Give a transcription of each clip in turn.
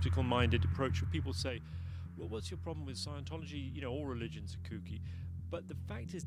skeptical-minded approach where people say, well, what's your problem with Scientology? You know, all religions are kooky. But the fact is,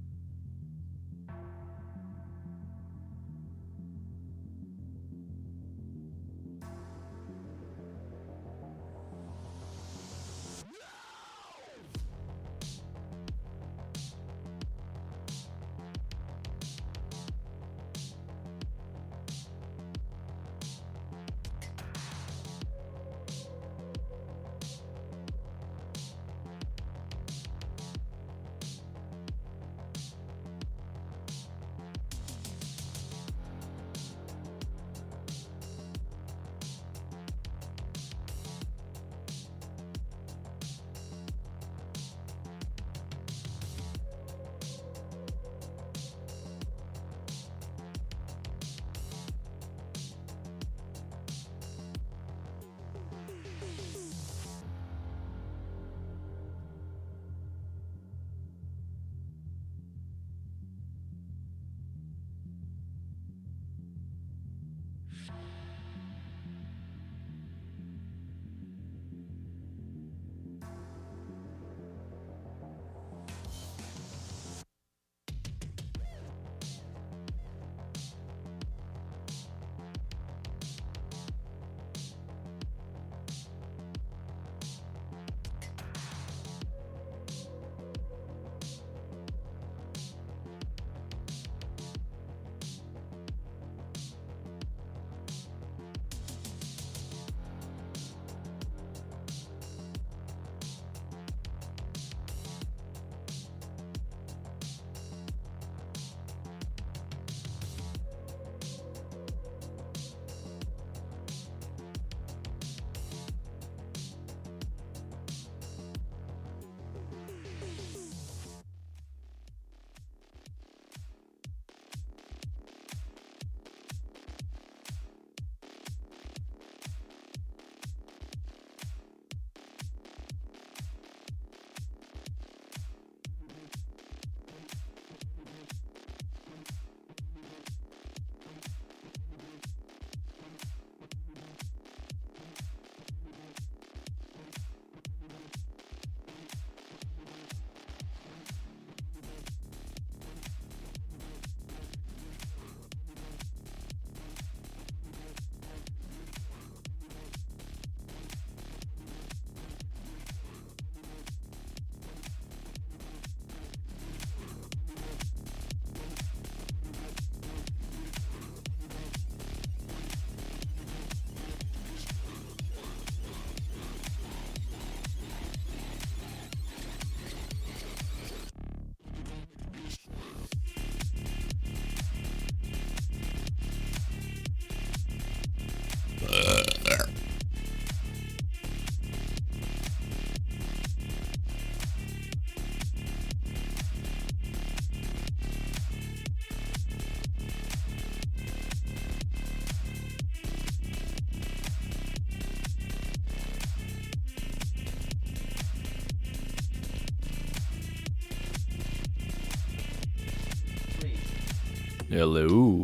Hello.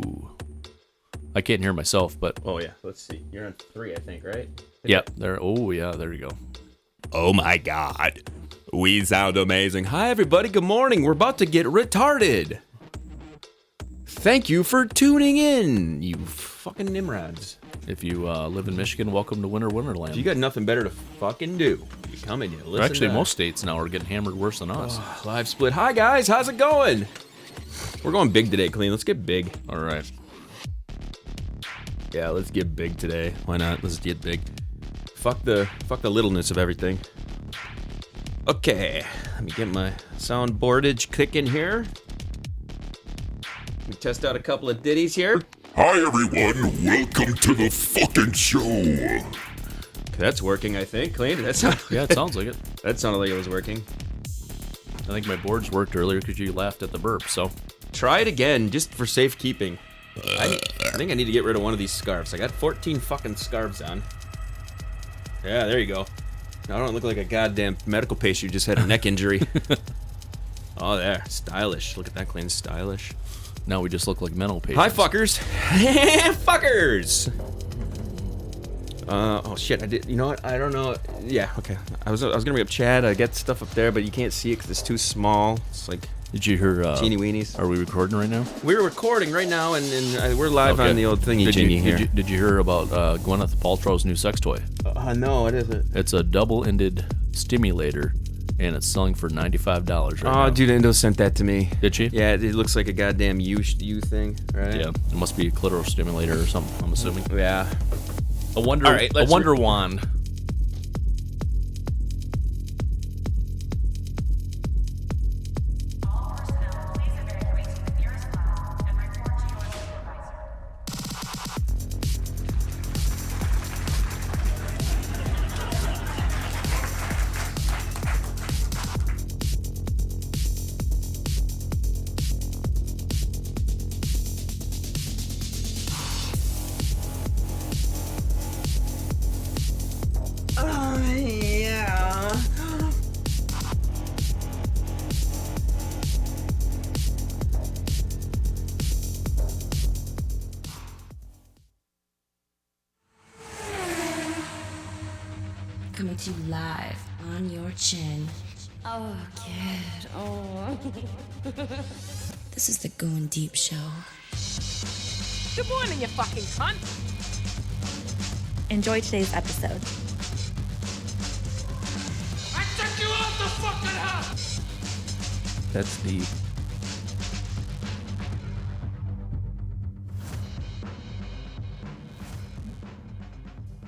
I can't hear myself, but Oh yeah, let's see. You're on 3, I think, right? yep, there. Oh yeah, there you go. Oh my God, we sound amazing. Hi everybody, good morning. We're about to get retarded. Thank you for tuning in, you fucking nimrods. If you live in Michigan, welcome to Winter Wonderland. If you got nothing better to fucking do, you come and you listen. Actually, to most states now are getting hammered worse than us. live split. Hi guys, how's it going? We're going big today, Kleen. Let's get big. All right. Yeah, let's get big today. Why not? Let's get big. Fuck the littleness of everything. Okay, let me get my soundboardage clicking here. Let me test out a couple of ditties here. Hi everyone, welcome to the fucking show. Okay, that's working, I think. Kleen, Yeah, it sounds like it. that sounded like it was working. I think my boards worked earlier because you laughed at the burp, so. Try it again, just for safekeeping. I think I need to get rid of one of these scarves. I got 14 fucking scarves on. Yeah, there you go. Now I don't look like a goddamn medical patient who just had a neck injury. Oh, there. Stylish. Look at that, Kleen. Stylish. Now we just look like mental patients. Hi, fuckers. Fuckers. Oh shit! I did. You know what? I don't know. Yeah. Okay. I was gonna bring up Chad. I got stuff up there, but you can't see it because it's too small. It's like. Did you hear? Teeny weenies. Are we recording right now? We're recording right now, and we're live on the old thingy here. Did you hear about Gwyneth Paltrow's new sex toy? No, it isn't. It's a double-ended stimulator, and it's selling for $95 right now. Oh, dude, Endo sent that to me. Did she? Yeah, it looks like a goddamn U thing, right? Yeah, it must be a clitoral stimulator or something. I'm assuming. Yeah. A wonder wand. Coming to you live on your chin. Oh, kid. Oh. This is the Goin Deep Show. Good morning, you fucking cunt. Enjoy today's episode. I took you off the fucking house. That's deep.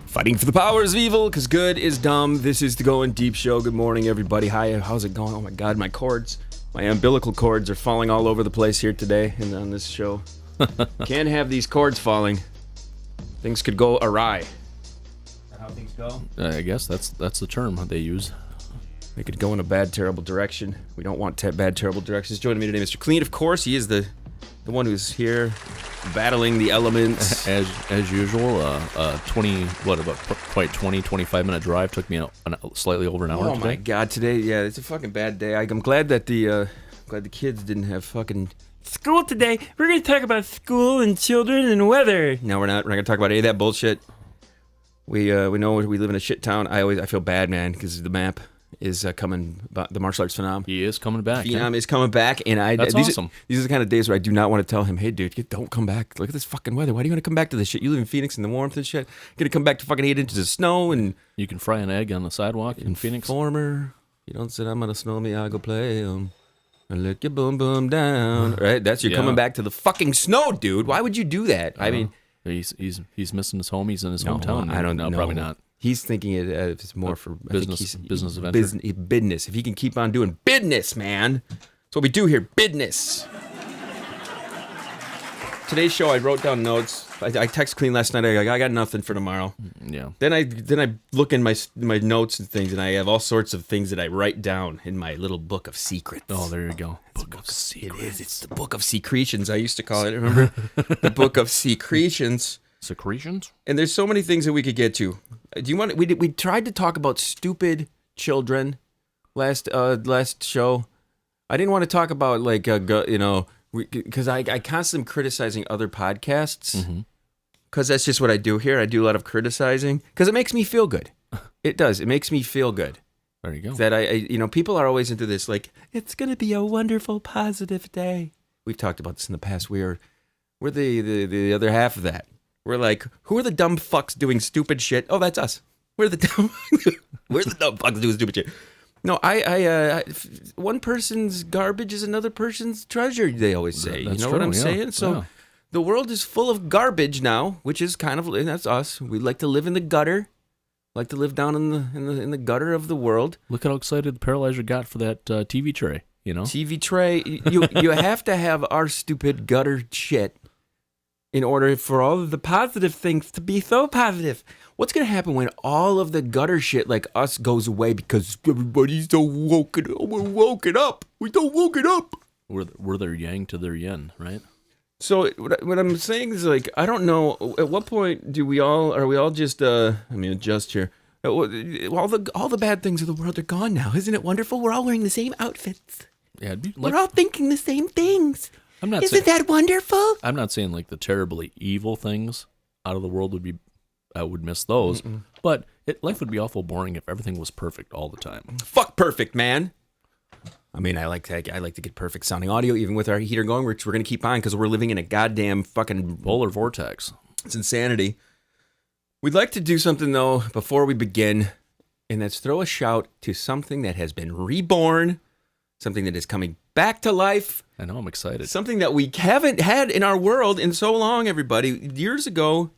Fighting for the powers of evil, because good is dumb. This is the Goin Deep Show. Good morning, everybody. Hi, how's it going? Oh my god, my cords, my umbilical cords are falling all over the place here today and on this show. Can't have these cords falling. Things could go awry. Is that how things go? I guess that's the term they use. They could go in a bad, terrible direction. We don't want bad, terrible directions. Joining me today, Mr. Kleen, of course. He is the one who's here battling the elements. As usual, 25 minute drive took me slightly over an hour Oh today. my god, today, yeah, it's a fucking bad day. I'm glad that the kids didn't have fucking school today. We're gonna talk about school and children and weather. No, we're not. We're not gonna talk about any of that bullshit. We know we live in a shit town. I feel bad, man, because the map is coming. The martial arts phenom. He is coming back. Phenom is coming back, and That's awesome. These are the kind of days where I do not want to tell him, "Hey, dude, don't come back. Look at this fucking weather. Why do you want to come back to this shit? You live in Phoenix in the warmth and shit. You're gonna come back to fucking 8 inches of snow and You can fry an egg on the sidewalk in Phoenix. Informer. You don't say I'm gonna snow me. I go play 'em. And let your boom boom down. Right? You're coming back to the fucking snow, dude. Why would you do that? I mean, he's missing his homies in his hometown. I don't know. Probably not. He's thinking it's more for business adventure. Business. If he can keep on doing business, man. That's what we do here. Business. Today's show, I wrote down notes. I text Kleen last night. I got nothing for tomorrow. Yeah. Then I look in my notes and things, and I have all sorts of things that I write down in my little book of secrets. Oh, there you go. Book of secrets. It is. It's the book of secretions. I used to call it. Remember the book of secretions. Secretions? And there's so many things that we could get to. Do you want? We tried to talk about stupid children last show. I didn't want to talk about because I constantly am criticizing other podcasts because that's just what I do here. I do a lot of criticizing because it makes me feel good. It does. It makes me feel good. There you go. That people are always into this like it's gonna be a wonderful, positive day. We've talked about this in the past. We're the other half of that. We're like, who are the dumb fucks doing stupid shit? Oh, that's us. We're the dumb fucks doing stupid shit. No, one person's garbage is another person's treasure, they always say. That's you know true, what I'm yeah. saying? So the world is full of garbage now, which is and that's us. We like to live in the gutter. Like to live down in the gutter of the world. Look how excited the paralyzer got for that TV tray, TV tray. You have to have our stupid gutter shit in order for all of the positive things to be so positive. What's going to happen when all of the gutter shit like us goes away because everybody's so woken up? We're woken up. We don't woken up. We're their yang to their yen, right? So what I'm saying is like, I don't know, at what point are we all just, adjust here. All the bad things of the world are gone now. Isn't it wonderful? We're all wearing the same outfits. Yeah, we're all thinking the same things. Isn't that wonderful? I'm not saying like the terribly evil things out of the world would be I would miss those. But life would be awful boring if everything was perfect all the time. Fuck perfect, man. I mean, I like to get perfect sounding audio, even with our heater going, which we're going to keep on because we're living in a goddamn fucking Polar vortex. It's insanity. We'd like to do something, though, before we begin, and that's throw a shout to something that has been reborn, something that is coming back to life. I know, I'm excited. Something that we haven't had in our world in so long, everybody. Years ago,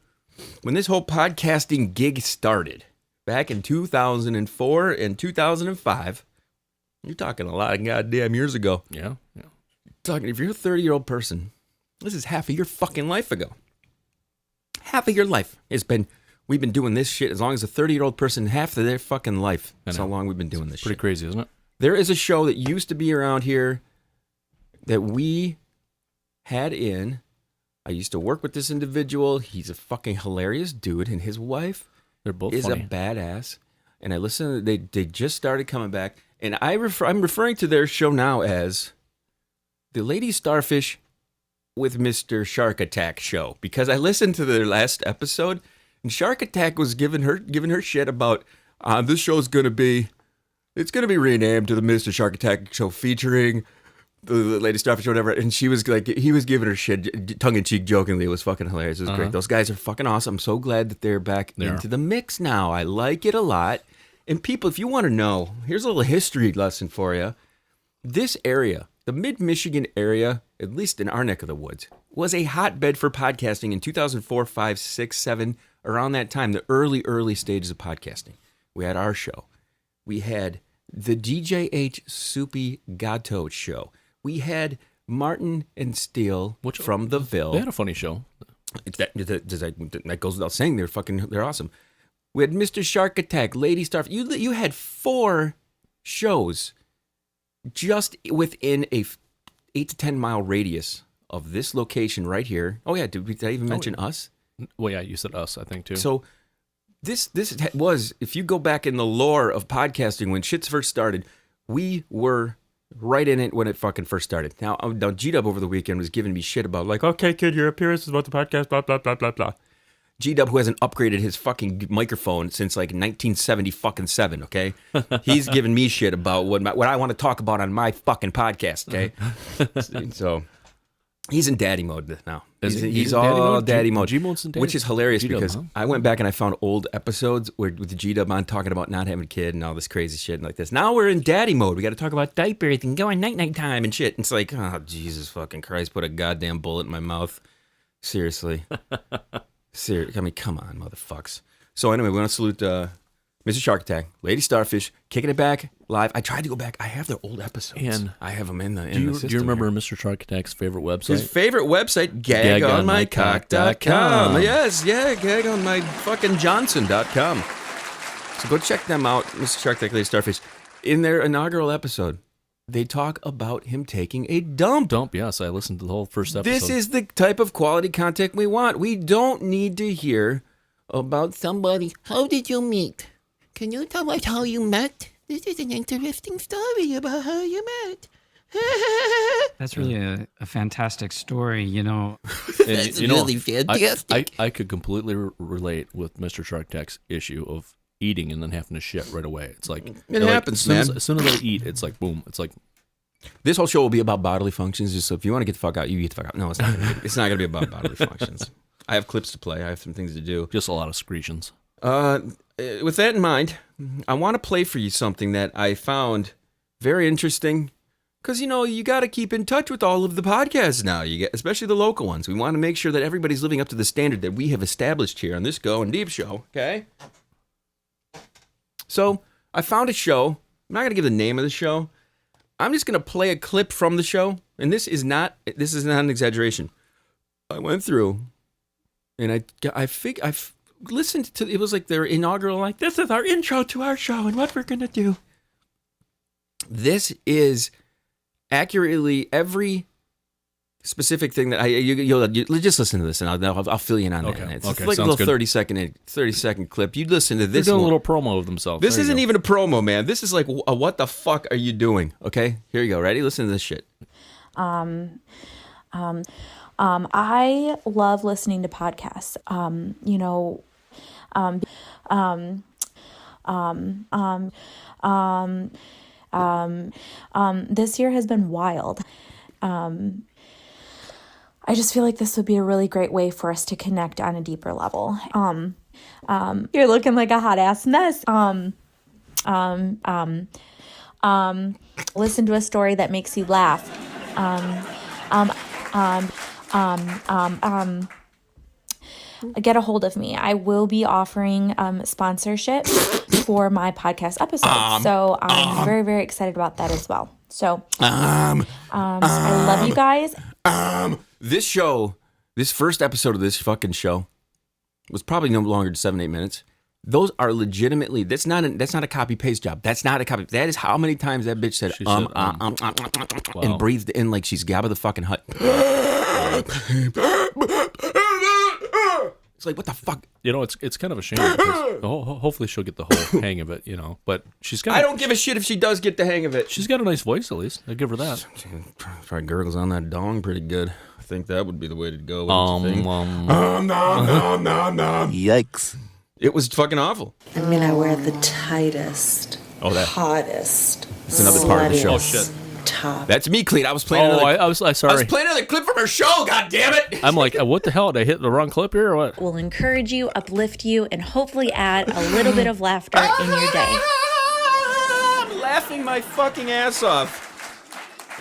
when this whole podcasting gig started, back in 2004 and 2005, you're talking a lot of goddamn years ago. Yeah. Talking, if you're a 30-year-old person, this is half of your fucking life ago. Half of your life has been, we've been doing this shit as long as a 30-year-old person, half of their fucking life. That's how long we've been doing this shit. Pretty crazy, isn't it? There is a show that used to be around here that we had in. I used to work with this individual. He's a fucking hilarious dude, and his wife They're both is funny. a badass. And I listened. They just started coming back, and I'm referring to their show now as the Lady Starfish with Mr. Shark Attack show, because I listened to their last episode, and Shark Attack was giving her shit about this show's gonna be renamed to the Mr. Shark Attack show featuring the Lady Starfish or whatever, and she was like, he was giving her shit tongue-in-cheek jokingly. It was fucking hilarious. It was great. Those guys are fucking awesome. I'm so glad that they're back into the mix now. I like it a lot. And people, if you want to know, here's a little history lesson for you. This area, the mid-Michigan area, at least in our neck of the woods, was a hotbed for podcasting in 2004, 5, 6, 7, around that time, the early stages of podcasting. We had our show. We had the DJH Soupy Gato show. We had Martin and Steele from the Ville. They had a funny show. That goes without saying. They're awesome. We had Mr. Shark Attack, Lady Starfish. You had 4 shows just within a 8 to 10 mile radius of this location right here. Oh yeah, did I even mention us? Well, yeah, you said us, I think, too. So this was, if you go back in the lore of podcasting when shit first started, we were right in it when it fucking first started. Now G-Dub over the weekend was giving me shit about, like, okay, kid, your appearance is about the podcast, blah, blah, blah, blah, blah. G-Dub, who hasn't upgraded his fucking microphone since like 1977, okay? He's giving me shit about what I want to talk about on my fucking podcast, okay? So he's in daddy mode now. He's all daddy mode, G-Mode's in daddy which is hilarious G-Dub, because huh? I went back and I found old episodes with the G-Dub on talking about not having a kid and all this crazy shit and like this. Now we're in daddy mode. We got to talk about diapers and going night time and shit. And it's like, oh, Jesus fucking Christ, put a goddamn bullet in my mouth. Seriously. I mean, come on, motherfucks. So anyway, we want to salute Mr. Shark Attack, Lady Starfish, kicking it back live. I tried to go back. I have their old episodes. And I have them in the system. Do you remember here. Mr. Shark Attack's favorite website? His favorite website, gagonmycock.com. Yes, yeah, gagonmyfuckingjohnson.com. So go check them out, Mr. Shark Attack, Lady Starfish. In their inaugural episode, they talk about him taking a dump. Yes, I listened to the whole first episode. This is the type of quality content we want. We don't need to hear about somebody. How did you meet? Can you tell us how you met? This is an interesting story about how you met. That's really a fantastic story, you know. That's really fantastic. I could completely relate with Mr. Shark Attack's issue of eating and then having to shit right away. It's like it happens, man. As soon as I eat, it's like boom. It's like this whole show will be about bodily functions. Just so if you want to get the fuck out, you get the fuck out. No, it's not. It's not going to be about bodily functions. I have clips to play. I have some things to do. Just a lot of secretions. With that in mind, I want to play for you something that I found very interesting. Because, you know, you got to keep in touch with all of the podcasts now, especially the local ones. We want to make sure that everybody's living up to the standard that we have established here on this Goin Deep Show, okay? So, I found a show. I'm not going to give the name of the show. I'm just going to play a clip from the show, and this is not an exaggeration. I went through, and I've listened to, it was like their inaugural, like, this is our intro to our show and what we're going to do. This is accurately every specific thing that you'll just listen to this and I'll fill you in on that. It's like a little 30 second clip. You listen to this. They're doing a little promo of themselves. This isn't even a promo, man. This is like a what the fuck are you doing? Okay, here you go. Ready? Listen to this shit. I love listening to podcasts. You know, This year has been wild. I just feel like this would be a really great way for us to connect on a deeper level. You're looking like a hot ass mess. Listen to a story that makes you laugh. Get a hold of me. I will be offering sponsorship for my podcast episodes. So I'm very, very excited about that as well. So I love you guys. This show, this first episode of this fucking show was probably no longer than 7-8 minutes. Those are legitimately, that's not a copy paste job. That's not a copy. That is how many times that bitch said, Wow. and breathed in like she's Gabba the fucking Hutt. It's like, what the fuck? You know, it's kind of a shame because hopefully she'll get the whole hang of it, you know. But she's got. I don't give a shit if she does get the hang of it. She's got a nice voice, at least. I give her that. Probably gurgles on that dong pretty good. I think that would be the way to go. Yikes. It was fucking awful. I mean, I wear the tightest, hottest, It's another part of the show. Oh, shit. top. That's me, Kleen. I was playing. I was sorry. I was playing another clip from her show. God damn it! I'm like, what the hell? Did I hit the wrong clip here or what? Will encourage you, uplift you, and hopefully add a little bit of laughter in your day. I'm laughing my fucking ass off.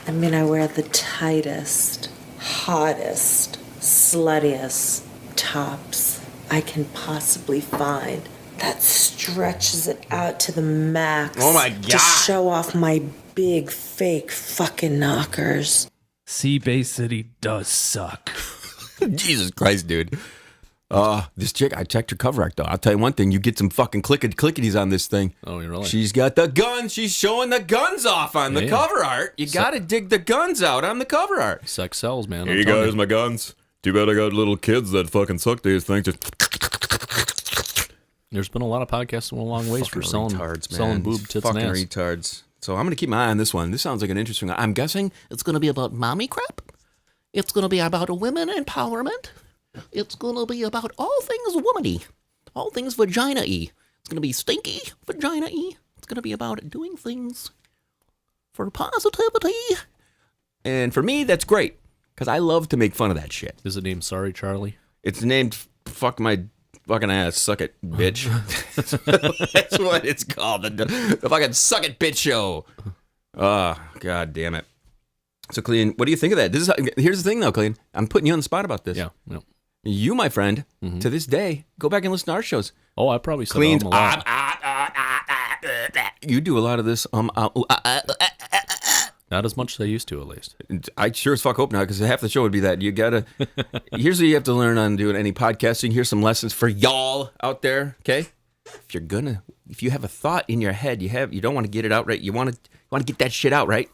I mean, I wear the tightest, hottest, sluttiest tops I can possibly find that stretches it out to the max. Oh my God. To show off my big fake fucking knockers. See, Bay City does suck. Jesus Christ, dude. This chick, I checked her cover art though. I'll tell you one thing, you get some fucking clickities on this thing. Oh, you really? She's got the guns. She's showing the guns off on the cover art. You gotta dig the guns out on the cover art. Sex sells, man. Here you guys, my guns. Too bad I got little kids that fucking suck these things. There's been a lot of podcasts in a long ways for selling retards, man. selling boob tits and fucking ass. retards. So I'm gonna keep my eye on this one. This sounds like an interesting one. I'm guessing it's gonna be about mommy crap. It's gonna be about women empowerment. It's gonna be about all things womany, all things vagina-y. It's gonna be stinky vagina-y. It's gonna be about doing things for positivity. And for me, that's great because I love to make fun of that shit. Is it named Sorry Charlie? It's named Fuck My Fucking Ass, Suck It, Bitch. That's what it's called. The fucking Suck It, Bitch Show. Oh, God damn it. So, Kleen, what do you think of that? Here's the thing, though, Kleen. I'm putting you on the spot about this. Yeah. You, my friend, to this day, go back and listen to our shows. Oh, I probably said Cleaned. a lot. You do a lot of this. Not as much as I used to, at least. I sure as fuck hope not, because half the show would be that. You gotta. Here's what you have to learn on doing any podcasting. Here's some lessons for y'all out there. Okay, if you have a thought in your head, you don't want to get it out right. You want to get that shit out right.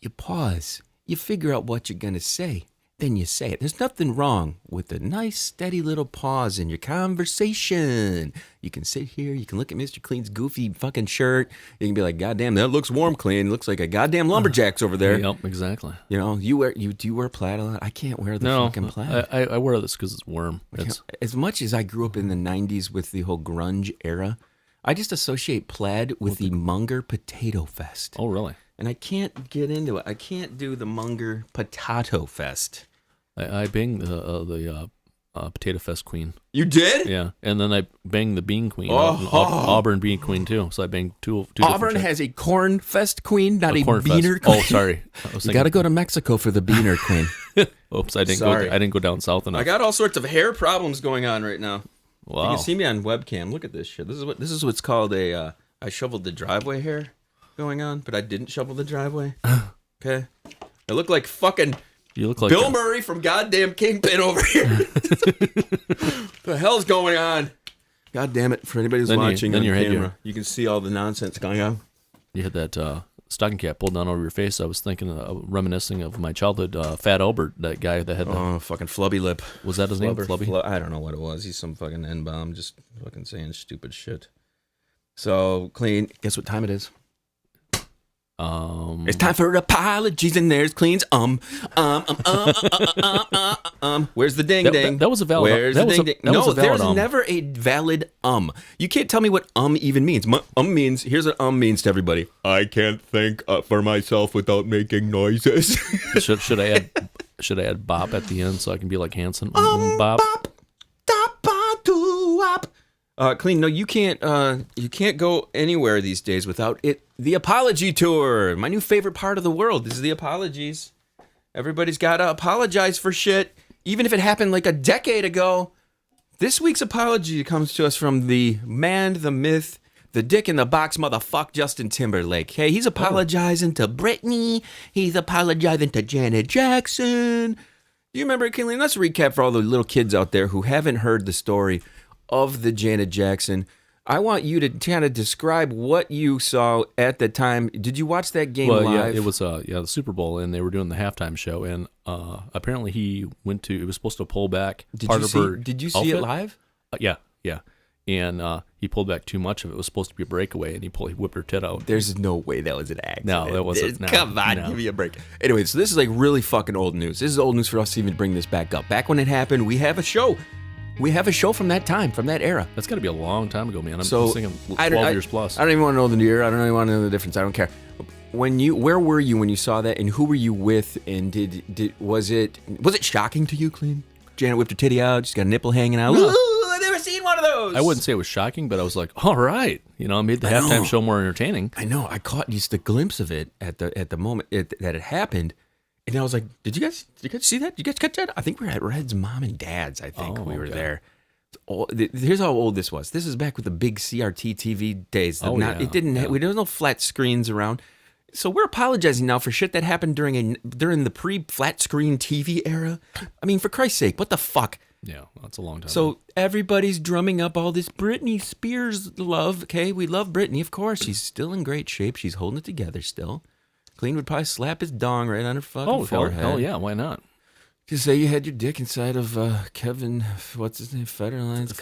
You pause. You figure out what you're gonna say. Then you say it. There's nothing wrong with a nice, steady little pause in your conversation. You can sit here. You can look at Mr. Clean's goofy fucking shirt. You can be like, God damn, that looks warm, Clean. Looks like a goddamn lumberjack's over there. Yep, exactly. You know, do you wear plaid a lot? I can't wear the fucking plaid. I wear this because it's warm. As much as I grew up in the 90s with the whole grunge era, I just associate plaid with the Munger Potato Fest. Oh, really? And I can't get into it. I can't do the Munger Potato Fest. I banged the Potato Fest queen. You did? Yeah, and then I banged the Bean Queen, Oh. Auburn Bean Queen too. So I banged two Auburn has a Corn Fest queen, not a Corn Beaner Fest. queen. Oh, sorry. You got to go to Mexico for the Beaner queen. Oops, I didn't Sorry. go. I didn't go down south enough. I got all sorts of hair problems going on right now. Wow. You can see me on webcam. Look at this shit. This is what's called a I shoveled the driveway hair going on, but I didn't shovel the driveway. Okay. I look like fucking You look like Bill Murray from goddamn Kingpin over here. The hell's going on? God damn it! For anybody who's watching on camera, you can see all the nonsense going on. You had that stocking cap pulled down over your face. I was thinking, reminiscing of my childhood. Fat Albert, that guy that had the fucking flubby lip. Was that his name? Flubby? I don't know what it was. He's some fucking N-bomb, just fucking saying stupid shit. So, Clean, guess what time it is? It's time for apologies, and there's Kleen's Where's the ding ding? That was a valid. Where's that the was ding a, ding? that was No, a valid, there's never a valid You can't tell me what even means. Means, here's what means to everybody. I can't think for myself without making noises. Should I add bop at the end so I can be like Hanson? Bop. Kleen, no, you can't go anywhere these days without it. The apology tour, my new favorite part of the world. This is the apologies. Everybody's got to apologize for shit, even if it happened like a decade ago. This week's apology comes to us from the man, the myth, the dick in the box motherfucker, Justin Timberlake. Hey, he's apologizing to Britney. He's apologizing to Janet Jackson. Do you remember, Kleen? Let's recap for all the little kids out there who haven't heard the story of the Janet Jackson. I want you to kind of describe what you saw at the time. Did you watch that game live? Yeah, it was the Super Bowl, and they were doing the halftime show, and apparently he went to. It was supposed to pull back part of her. Did you see outfit. it live? Yeah, and he pulled back too much of it. It was supposed to be a breakaway, and he whipped her tit out. There's no way that was an accident. No, that wasn't. No, Come on, give me a break. Anyway, so this is like really fucking old news. This is old news for us to even bring this back up. Back when it happened, we have a show. We have a show from that time, from that era. That's got to be a long time ago, man. I'm thinking 12 years plus. I don't even want to know the year. I don't even want to know the difference. I don't care. Where were you when you saw that, and who were you with? And was it shocking to you, Kleen? Janet whipped her titty out. She's got a nipple hanging out. No. Ooh, I've never seen one of those. I wouldn't say it was shocking, but I was like, all right. It made the halftime show more entertaining. I know. I caught just a glimpse of it at the moment that it happened. And I was like, did you guys see that? Did you guys catch that? I think we were at Red's mom and dad's. I think we were there. Here's how old this was. This is back with the big CRT TV days. It didn't. There was no flat screens around. So we're apologizing now for shit that happened during the pre-flat screen TV era. I mean, for Christ's sake, what the fuck? Yeah, that's a long time. So everybody's drumming up all this Britney Spears love. Okay, we love Britney, of course. She's still in great shape. She's holding it together still. Kleen would probably slap his dong right on her fucking forehead. Oh, yeah, why not? Just say you had your dick inside of Kevin, what's his name, Federline's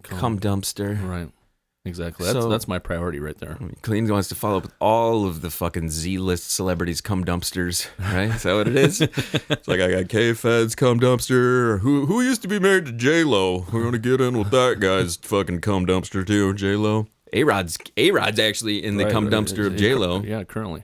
cum dumpster. Right, exactly. So, that's my priority right there. Kleen wants to follow up with all of the fucking Z-list celebrities cum dumpsters, right? Is that what it is? It's like, I got K-Fed's cum dumpster. Who used to be married to J-Lo? We're going to get in with that guy's fucking cum dumpster too, J-Lo. A-Rod's actually in the cum dumpster of J-Lo. Yeah, currently.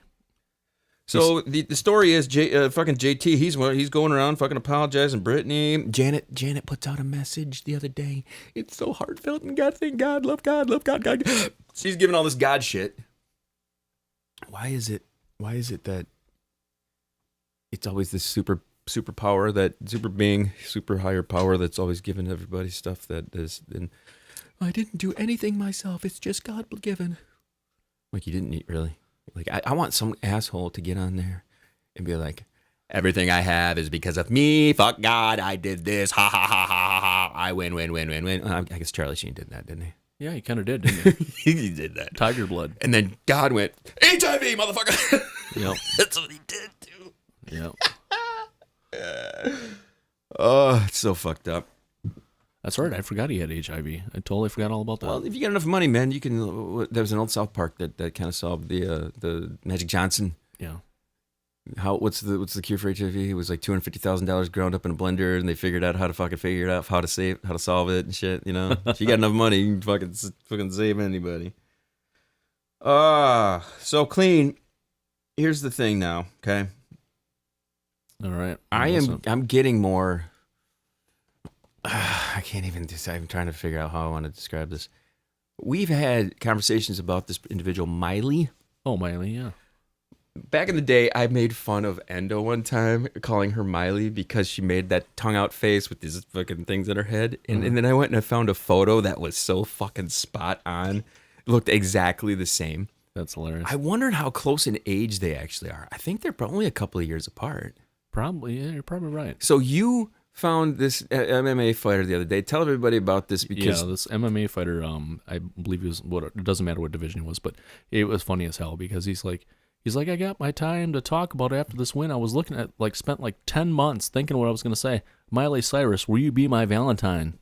So the story is fucking JT. He's going around fucking apologizing. Britney, Janet puts out a message the other day. It's so heartfelt and God, thank God, love God, love God, God. She's giving all this God shit. Why is it that it's always this super power, that super being, super higher power that's always giving everybody stuff that is? And I didn't do anything myself. It's just God given. Like you didn't eat really. Like, I want some asshole to get on there and be like, everything I have is because of me. Fuck God, I did this. Ha, ha, ha, ha, ha, ha. I win. I guess Charlie Sheen did that, didn't he? Yeah, he kind of did, didn't he? He did that. Tiger blood. And then God went, HIV, motherfucker. Yep. That's what he did, too. Yep. Oh, it's so fucked up. That's right. I forgot he had HIV. I totally forgot all about that. Well, if you got enough money, man, you can. There was an old South Park that kind of solved the Magic Johnson. Yeah. What's the cure for HIV? It was like $250,000 ground up in a blender, and they figured out how to solve it and shit. If you got enough money, you can fucking save anybody. So Kleen. Here's the thing now, okay? All right. I'm getting more. I can't even decide. I'm trying to figure out how I want to describe this. We've had conversations about this individual, Miley. Oh, Miley, yeah. Back in the day, I made fun of Endo one time, calling her Miley because she made that tongue-out face with these fucking things in her head. And then I went and I found a photo that was so fucking spot on. It looked exactly the same. That's hilarious. I wondered how close in age they actually are. I think they're only a couple of years apart. Probably, yeah, you're probably right. So you found this MMA fighter the other day. Tell everybody about this because this MMA fighter, I believe it doesn't matter what division he was, but it was funny as hell because he's like, I got my time to talk about after this win. I was looking at spent 10 months thinking what I was going to say. Miley Cyrus, will you be my Valentine?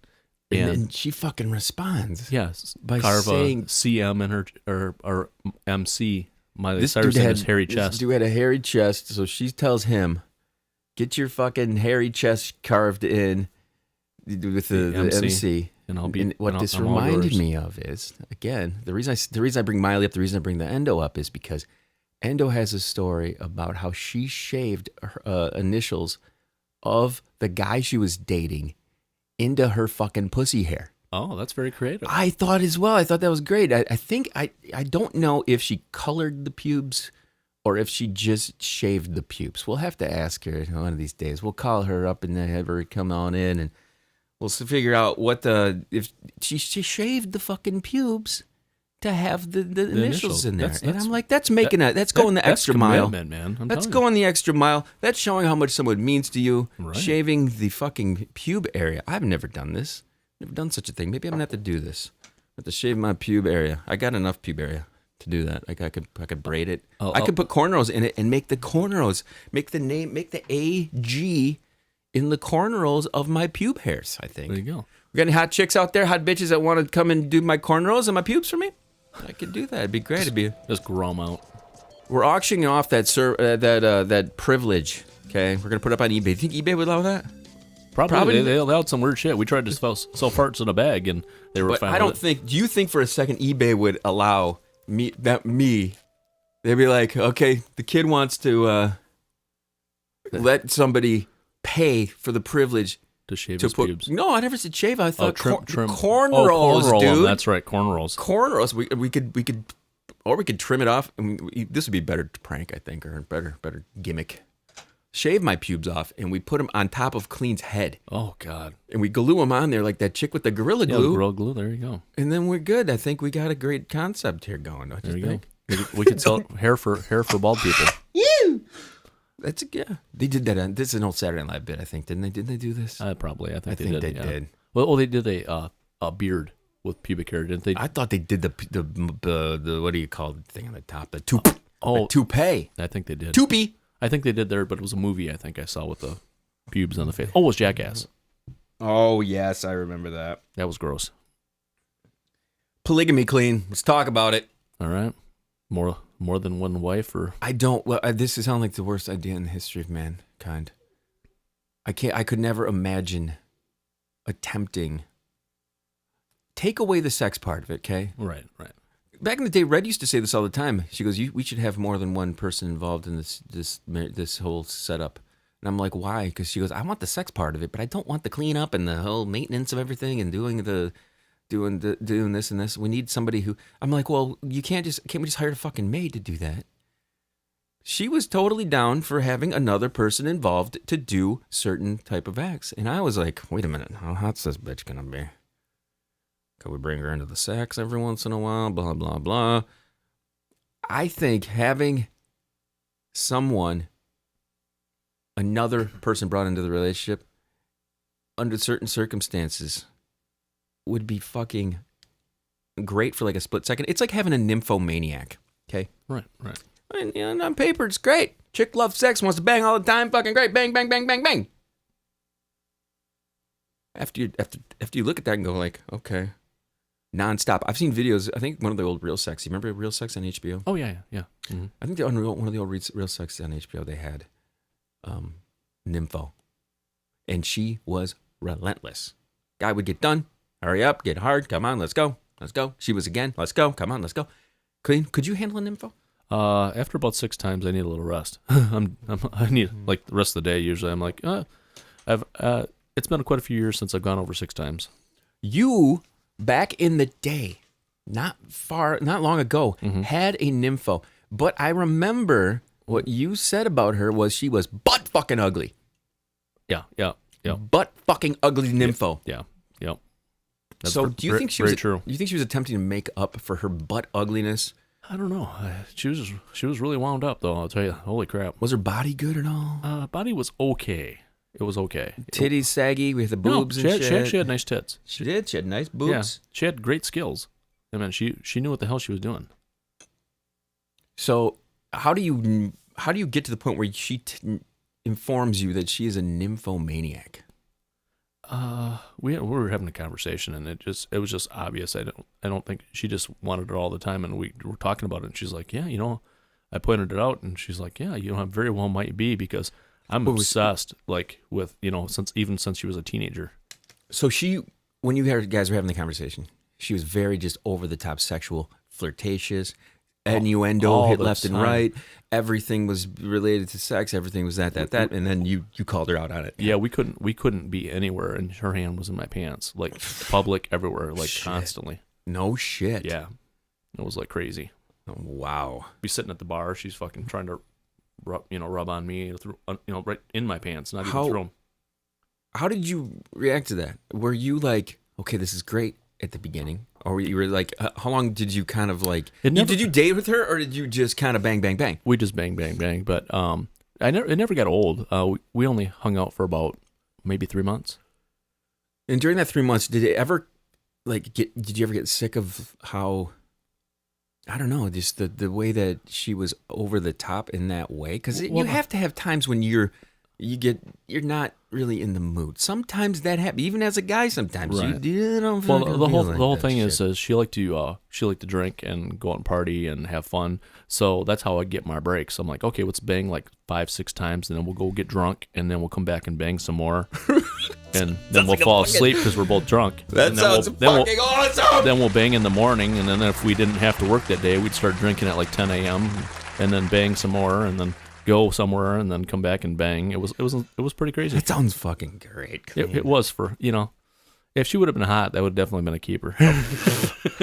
And she fucking responds. Yes, by carve saying a CM in her or MC Miley Cyrus and his hairy chest. This dude had a hairy chest, so she tells him, "Get your fucking hairy chest carved in with the MC." And what this reminded me of is, again, the reason I bring Miley up, the reason I bring the Endo up is because Endo has a story about how she shaved her initials of the guy she was dating into her fucking pussy hair. Oh, that's very creative. I thought as well. I thought that was great. I think I don't know if she colored the pubes or if she just shaved the pubes. We'll have to ask her one of these days. We'll call her up and have her come on in, and we'll figure out if she shaved the fucking pubes to have the initials in there. And I'm like, that's going the extra mile. Man. That's going the extra mile. That's showing how much someone means to you. Right. Shaving the fucking pube area. I've never done this. Never done such a thing. Maybe I'm gonna have to do this. I have to shave my pube area. I got enough pube area to do that. Like I could braid it. I could put cornrows in it and make the cornrows, make the AG in the cornrows of my pube hairs. I think. There you go. We got any hot chicks out there, hot bitches that want to come and do my cornrows and my pubes for me? I could do that. It'd be great. Just grow them out. We're auctioning off that privilege. Okay, we're gonna put it up on eBay. Do you think eBay would allow that? Probably. They allowed some weird shit. We tried to sell farts in a bag, and they were fine. I don't think. Do you think for a second eBay would allow me? They'd be like, okay, the kid wants to let somebody pay for the privilege to shave his pubes. No, I never said shave. I thought trim. cornrows, dude. That's right, cornrows. Cornrows. We could trim it off. This would be better to prank, I think, or better gimmick. Shave my pubes off, and we put them on top of Kleen's head. Oh, God. And we glue them on there like that chick with the Gorilla Glue. Yeah, Gorilla Glue, there you go. And then we're good. I think we got a great concept here going. Don't you think? We could sell hair for bald people. Yeah. They did that. This is an old Saturday Night Live bit, I think. Didn't they do this? Probably. I think they did. Well, they did a beard with pubic hair, didn't they? I thought they did the what do you call the thing on the top? The toupee. I think they did. Toupee. I think they did there, but it was a movie I think I saw with the pubes on the face. Oh, it was Jackass. Oh, yes, I remember that. That was gross. Polygamy, Kleen. Let's talk about it. All right. More than one wife, or I don't. Well, this sounds like the worst idea in the history of mankind. I could never imagine attempting. Take away the sex part of it, okay? Right. Back in the day, Red used to say this all the time. She goes, we should have more than one person involved in this whole setup. And I'm like, why? Because she goes, I want the sex part of it, but I don't want the cleanup and the whole maintenance of everything and doing this and this. We need somebody who. I'm like, well, can't we just hire a fucking maid to do that? She was totally down for having another person involved to do certain type of acts. And I was like, wait a minute, how hot's this bitch gonna be? Could we bring her into the sex every once in a while? Blah, blah, blah. I think having another person brought into the relationship under certain circumstances would be fucking great for like a split second. It's like having a nymphomaniac, okay? Right. And on paper, it's great. Chick loves sex, wants to bang all the time, fucking great. Bang, bang, bang, bang, bang. After you look at that and go like, okay. Nonstop. I've seen videos. I think one of the old Real Sex. You remember Real Sex on HBO? Oh yeah. Mm-hmm. I think one of the old Real Sex on HBO. They had Nympho, and she was relentless. Guy would get done. Hurry up, get hard. Come on, let's go. She was again. Let's go. Come on, let's go. Kleen, could you handle a Nympho? After about 6 times, I need a little rest. I need like the rest of the day. Usually, I'm like, it's been quite a few years since I've gone over 6 times. You. Back in the day, not long ago, had a Nympho. But I remember what you said about her was she was butt fucking ugly. Yeah. Butt fucking ugly Nympho. Yeah. So do you think she was true? Do you think she was attempting to make up for her butt ugliness? I don't know. She was really wound up though. I'll tell you. Holy crap. Was her body good at all? Body was okay. It was okay. Titties saggy with the boobs and shit. She had nice tits. She did. She had nice boobs. Yeah, she had great skills. I mean, she knew what the hell she was doing. So how do you get to the point where she informs you that she is a nymphomaniac? We were having a conversation, and it was just obvious. I don't think she just wanted it all the time, and we were talking about it, and she's like, yeah, I pointed it out, and she's like, yeah, you know, I very well might be, because I'm obsessed, like, with, you know, since she was a teenager. So when you guys were having the conversation, she was very just over the top sexual, flirtatious, innuendo, hit left and right. Everything was related to sex. Everything was that, and then you called her out on it. Yeah, we couldn't be anywhere, and her hand was in my pants, like public, everywhere, like constantly. No shit. Yeah, it was like crazy. Oh, wow. Be sitting at the bar, she's fucking trying to rub on me, right in my pants, not even through them. How did you react to that? Were you like, okay, this is great at the beginning? Or you were like, how long did you kind of like, did you date with her, or did you just kind of bang, bang, bang? We just bang, bang, bang. But it never got old. We only hung out for about maybe 3 months. And during that 3 months, did you ever get sick of how, I don't know, just the way that she was over the top in that way? Because you have to have times when you're not really in the mood. Sometimes that happens, even as a guy. Sometimes you don't feel the whole thing is she liked to drink and go out and party and have fun. So that's how I get my breaks. I'm like, okay, let's bang like 5-6 times, and then we'll go get drunk, and then we'll come back and bang some more, and then we'll fall asleep because we're both drunk. That sounds fucking awesome. Then we'll bang in the morning, and then if we didn't have to work that day, we'd start drinking at like 10 a.m. and then bang some more, and then go somewhere and then come back and bang. It was pretty crazy. That sounds fucking great. It was for, you know, if she would have been hot, that would definitely been a keeper.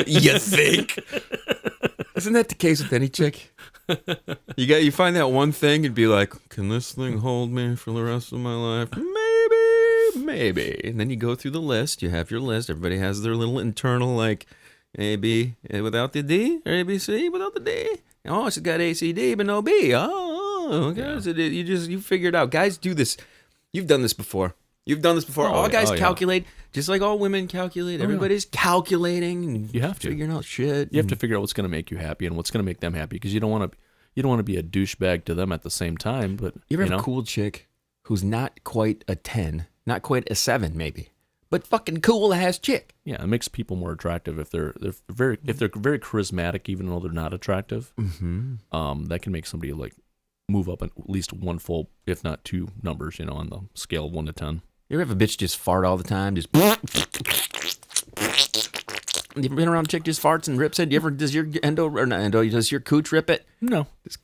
You think? Isn't that the case with any chick? You find that one thing and be like, can this thing hold me for the rest of my life? Maybe. And then you go through the list. You have your list. Everybody has their little internal, like, AB without the D, or ABC without the D. Oh, she's got ACD but no B. Oh, okay. Yeah. So you figure it out. Guys do this. You've done this before. All guys calculate, just like all women calculate. Everybody's calculating. And you have to figuring out shit. You have to figure out what's going to make you happy and what's going to make them happy, because you don't want to be a douchebag to them at the same time. But you ever have a cool chick who's not quite a 10, not quite a 7, maybe, but fucking cool ass chick. Yeah, it makes people more attractive if they're very charismatic, even though they're not attractive. Mm-hmm. That can make somebody like move up at least one full, if not 2 numbers, on the scale of 1 to 10. You ever have a bitch just fart all the time? Just. You ever been around a chick just farts and rips it? Does your does your cooch rip it? No. Does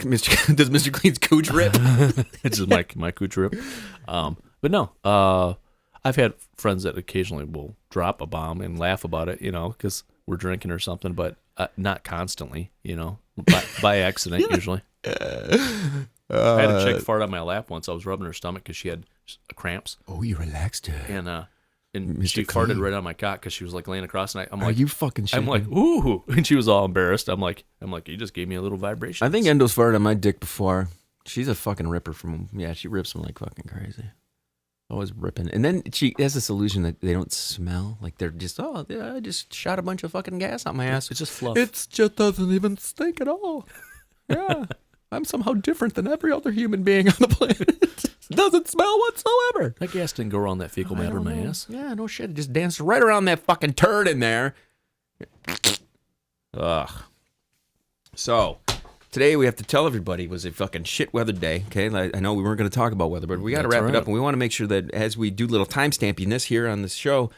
Mr. Clean's cooch rip? It's just my cooch rip. But no. I've had friends that occasionally will drop a bomb and laugh about it, because we're drinking or something, but not constantly, by accident usually. I had a chick fart on my lap once. I was rubbing her stomach because she had cramps. Oh, you relaxed her. And she farted right on my cock because she was like laying across, and I'm like, "Are you fucking shit?" I'm like, "Ooh!" And she was all embarrassed. I'm like, "You just gave me a little vibration." I think Endo's farted on my dick before. She's a fucking ripper she rips them like fucking crazy. Always ripping. And then she has this illusion that they don't smell. Like they're just, I just shot a bunch of fucking gas out my ass. It's just fluff. It just doesn't even stink at all. Yeah. I'm somehow different than every other human being on the planet. Doesn't smell whatsoever. That gas didn't go around that fecal matter in my ass. Yeah, no shit. It just danced right around that fucking turd in there. Ugh. So, today we have to tell everybody it was a fucking shit weather day. Okay, I know we weren't going to talk about weather, but we got to wrap it up, and we want to make sure that as we do little timestampiness here on this show,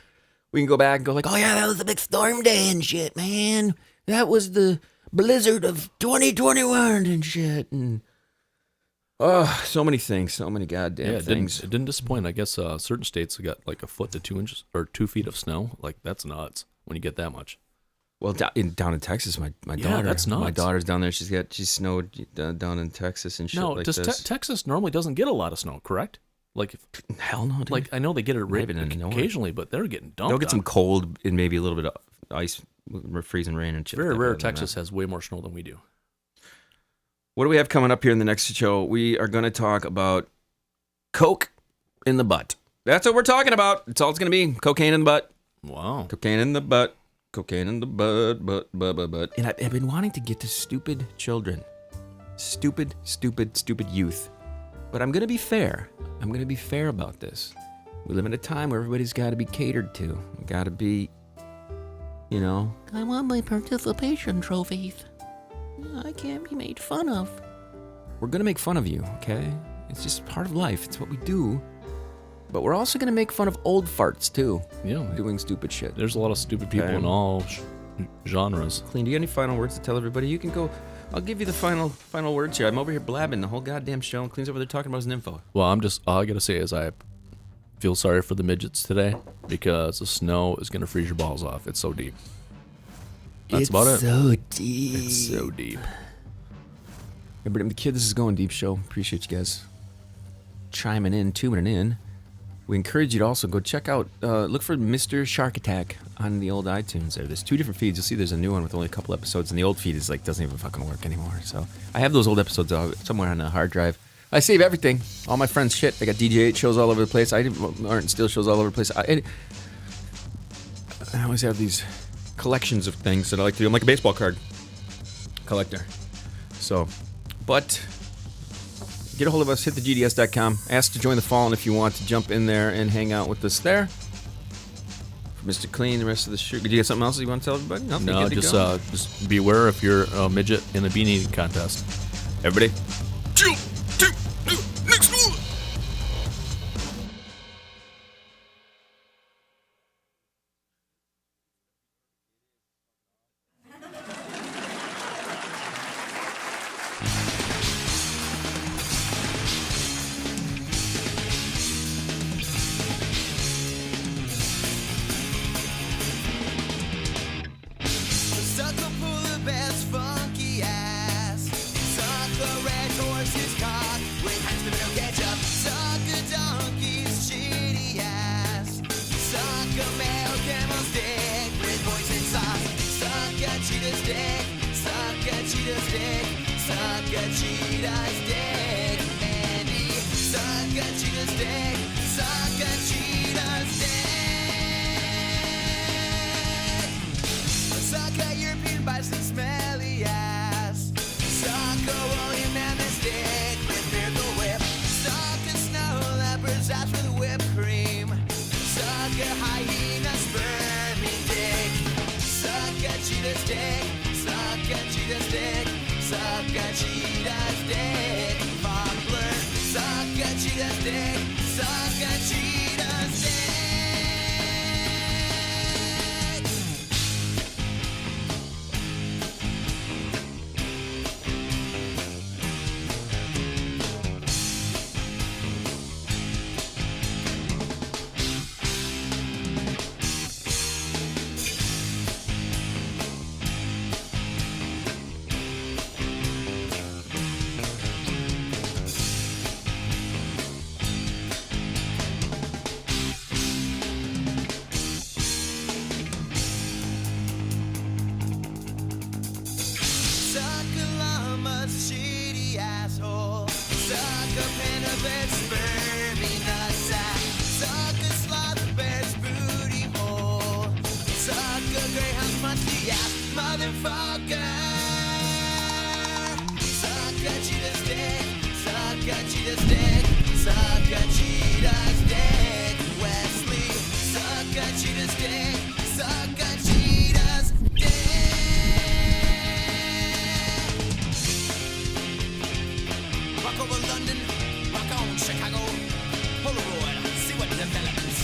we can go back and go like, oh yeah, that was a big storm day and shit, man. That was the blizzard of 2021 and shit, and so many things, so many goddamn things. It didn't disappoint. I guess certain states got like 1 foot to 2 inches or 2 feet of snow. Like that's nuts when you get that much. Well, down in Texas, my daughter, that's nuts. My daughter's down there. She's snowed down in Texas and shit. No, like this. Texas normally doesn't get a lot of snow, correct? Like, hell no. Dude. Like I know they get it occasionally, but they're getting dumped. They'll get some cold and maybe a little bit of ice, freezing rain and shit. Very rare. Texas has way more snow than we do. What do we have coming up here in the next show? We are going to talk about coke in the butt. That's what we're talking about. That's all it's going to be. Cocaine in the butt. Wow. Cocaine in the butt. Cocaine in the butt, butt. And I've been wanting to get to stupid children. Stupid youth. But I'm going to be fair. I'm going to be fair about this. We live in a time where everybody's got to be catered to. Got to be, I want my participation trophies. I can't be made fun of. we're going to make fun of you, okay? It's just part of life. It's what we do. But we're also going to make fun of old farts, too. Yeah. Doing stupid shit. There's a lot of stupid people in all genres. Kleen, do you got any final words to tell everybody? You can go. I'll give you the final words here. I'm over here blabbing the whole goddamn show, and Kleen's over there talking about his info. Well, all I got to say is I feel sorry for the midgets today because the snow is going to freeze your balls off. It's so deep. That's about it. So deep. It's so deep. Everybody, the kid, this is Goin Deep Show. Appreciate you guys chiming in, tuning in. We encourage you to also go check out, look for Mr. Shark Attack on the old iTunes there. There's 2 different feeds. You'll see there's a new one with only a couple episodes, and the old feed is doesn't even fucking work anymore. So I have those old episodes somewhere on a hard drive. I save everything. All my friends' shit. They got DJ8 shows all over the place. Art and Steel shows all over the place. I always have these collections of things that I like to do. I'm like a baseball card collector. So, but get a hold of us, hit thegds.com. Ask to join the Fallen if you want to jump in there and hang out with us there. For Mr. Kleen, the rest of the show. Did you get something else you want to tell everybody? No, just beware if you're a midget in a beanie contest. Everybody. Next one. Sucker pull the best funky ass. Sucker red horse's cock with hands but no ketchup. Sucker donkey's shitty ass. Sucker male camel's dick with poison sauce. Sucker cheetah's dick. Sucker cheetah's dick. Sucker cheetah's dick. Andy. Sucker cheetah's dick. Sucker cheetah's dick. Sucker European bison smelly ass. Sucker woolly mammoth dick with miracle whip. Sucker snow leopard's ass with whipped cream. Sucker hyena sperming dick. Sucker cheetah's dick. Sucker cheetah's dick. Sucker cheetah's dick. Poplar. Sucker cheetah's dick. Sucker cheetah's dick. Sucker llama's shitty asshole. Sucker panda bear's spermy nutsack. Sucker slaughter bear's booty hole. Sucker greyhound's musty ass motherfucker. Sucker cheetah's dick. Sucker cheetah's dick. Sucker cheetah's dick. Wesley. Sucker cheetah's dick. Sucker cheetah's dick. Rock over London, rock on Chicago, Polaroid, see what develops.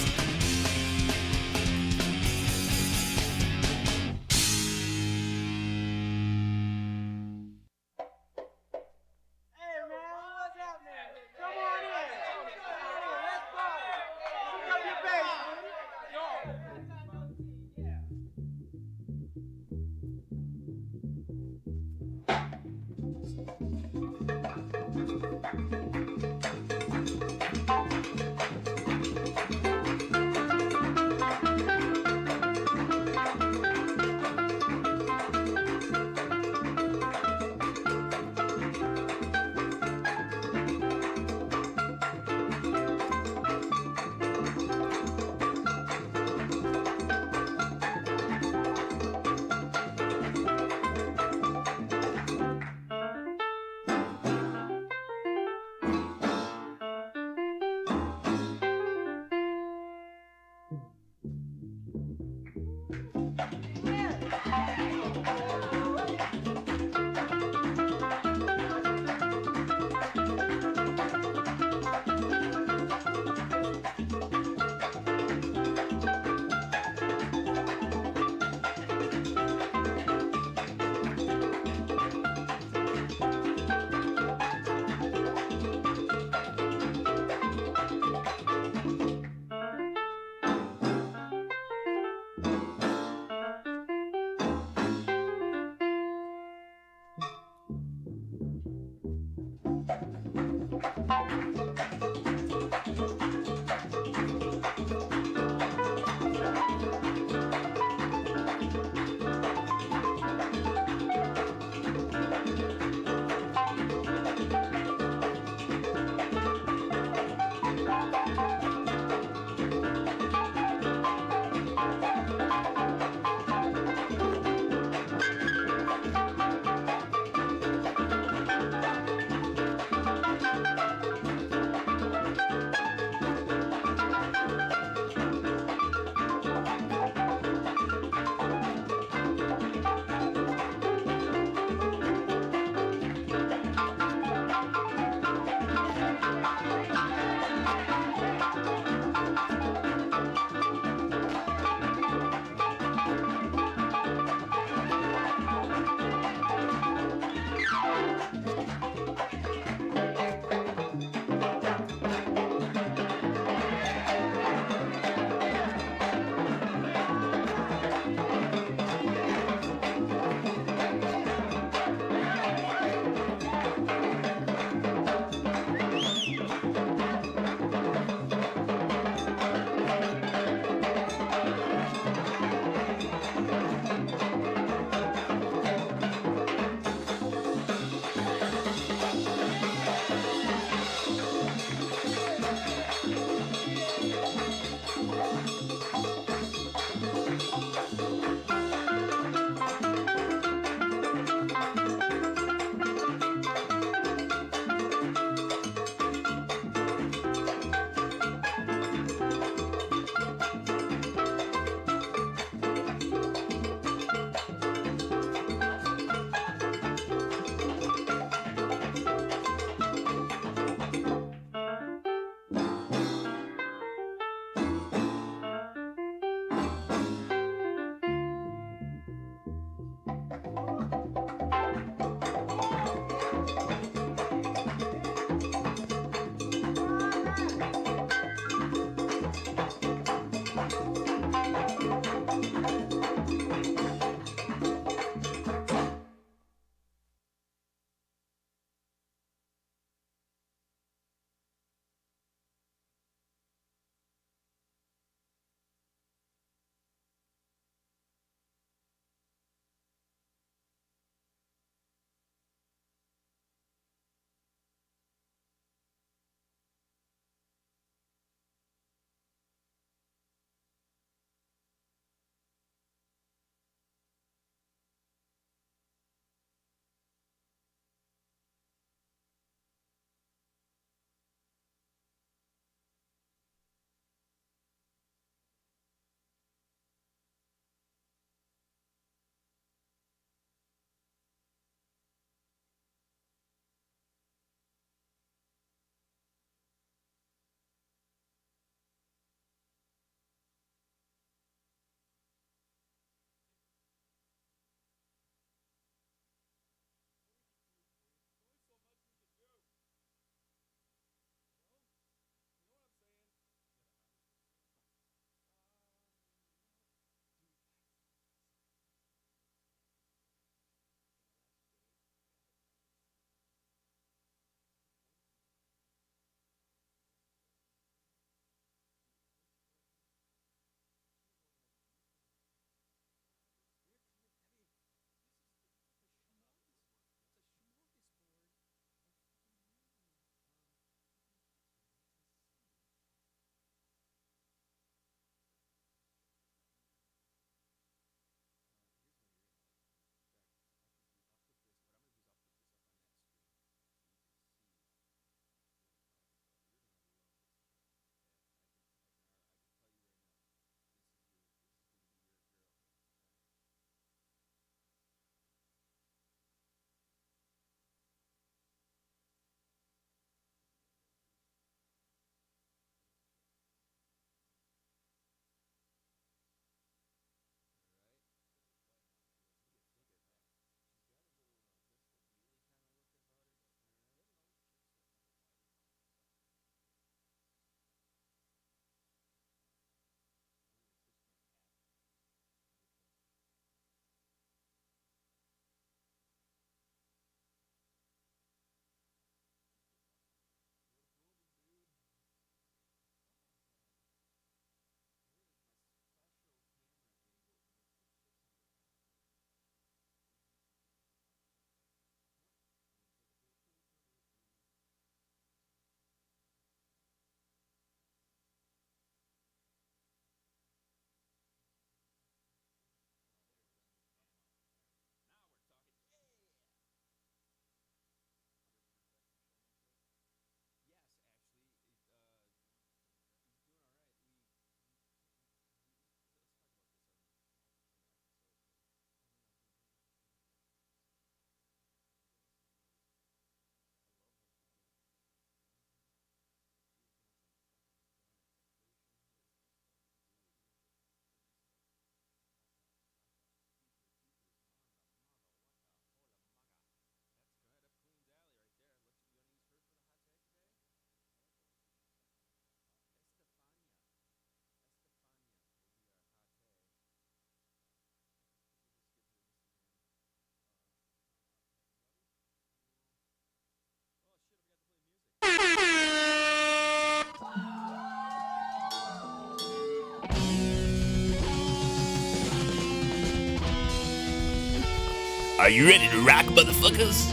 Are you ready to rock, motherfuckers?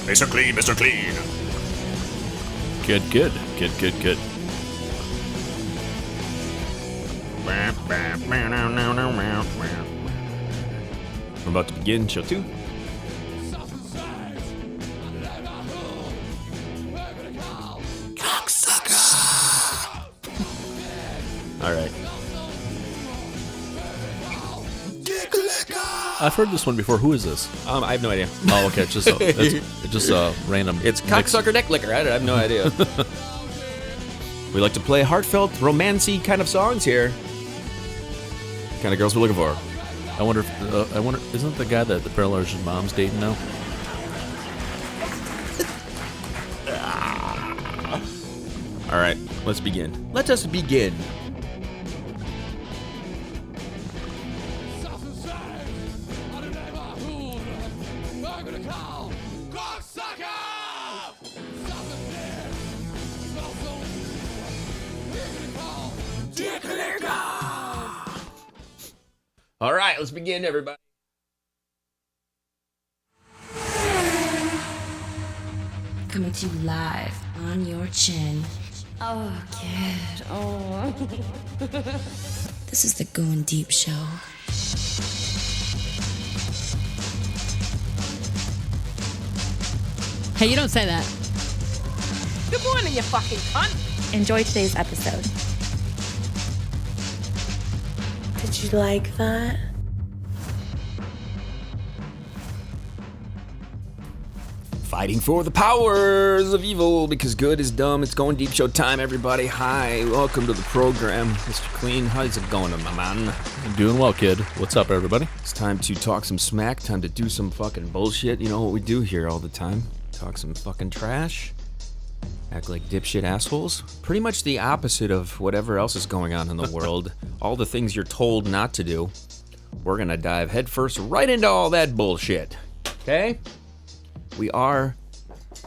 Mr. Clean, Mr. Clean. Good. We're about to begin show 2. All right. I've heard this one before. Who is this? I have no idea. Oh, okay. It's just a random. It's cocksucker dick licker. I have no idea. We like to play heartfelt, romancy kind of songs here. Kind of girls we're looking for. I wonder. Isn't the guy that the paralyzed mom's dating now? All right, let's begin. Let us begin. All right, let's begin, everybody. Coming to you live on your chin. Oh, kid. Oh. This is the Goin Deep Show. Hey, you don't say that. Good morning, you fucking cunt. Enjoy today's episode. Did you like that? Fighting for the powers of evil because good is dumb. It's Goin Deep Show time, everybody. Hi, welcome to the program. Mr. Clean, how's it going, my man? I'm doing well, kid. What's up, everybody? It's time to talk some smack, time to do some fucking bullshit. You know what we do here all the time. Talk some fucking trash. Act like dipshit assholes. Pretty much the opposite of whatever else is going on in the world. All the things you're told not to do. We're gonna dive headfirst right into all that bullshit. Okay? We are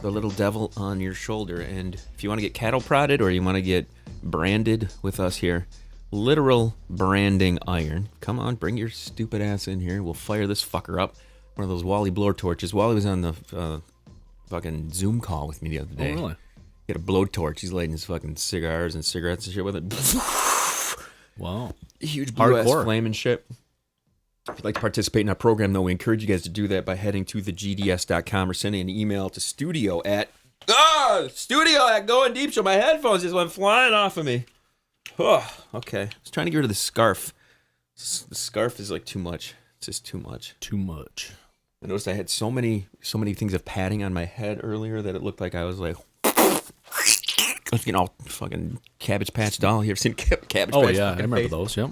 the little devil on your shoulder, and if you want to get cattle prodded or you want to get branded with us here, literal branding iron. Come on, bring your stupid ass in here. We'll fire this fucker up. One of those Wally blowtorches. Wally was on the fucking Zoom call with me the other day. Oh, really? He had a blowtorch. He's lighting his fucking cigars and cigarettes and shit with it. Wow. Huge blue ass Hardcore. flame and shit. If you'd like to participate in our program, though, we encourage you guys to do that by heading to thegds.com or sending an email to studio at Goin Deep Show. My headphones just went flying off of me. Oh, okay. I was trying to get rid of the scarf. The scarf is like too much. It's just too much. Too much. I noticed I had so many things of padding on my head earlier that it looked like I was like, all fucking Cabbage Patch Doll. You ever seen Cabbage Patch? Oh, yeah. I remember those, yep.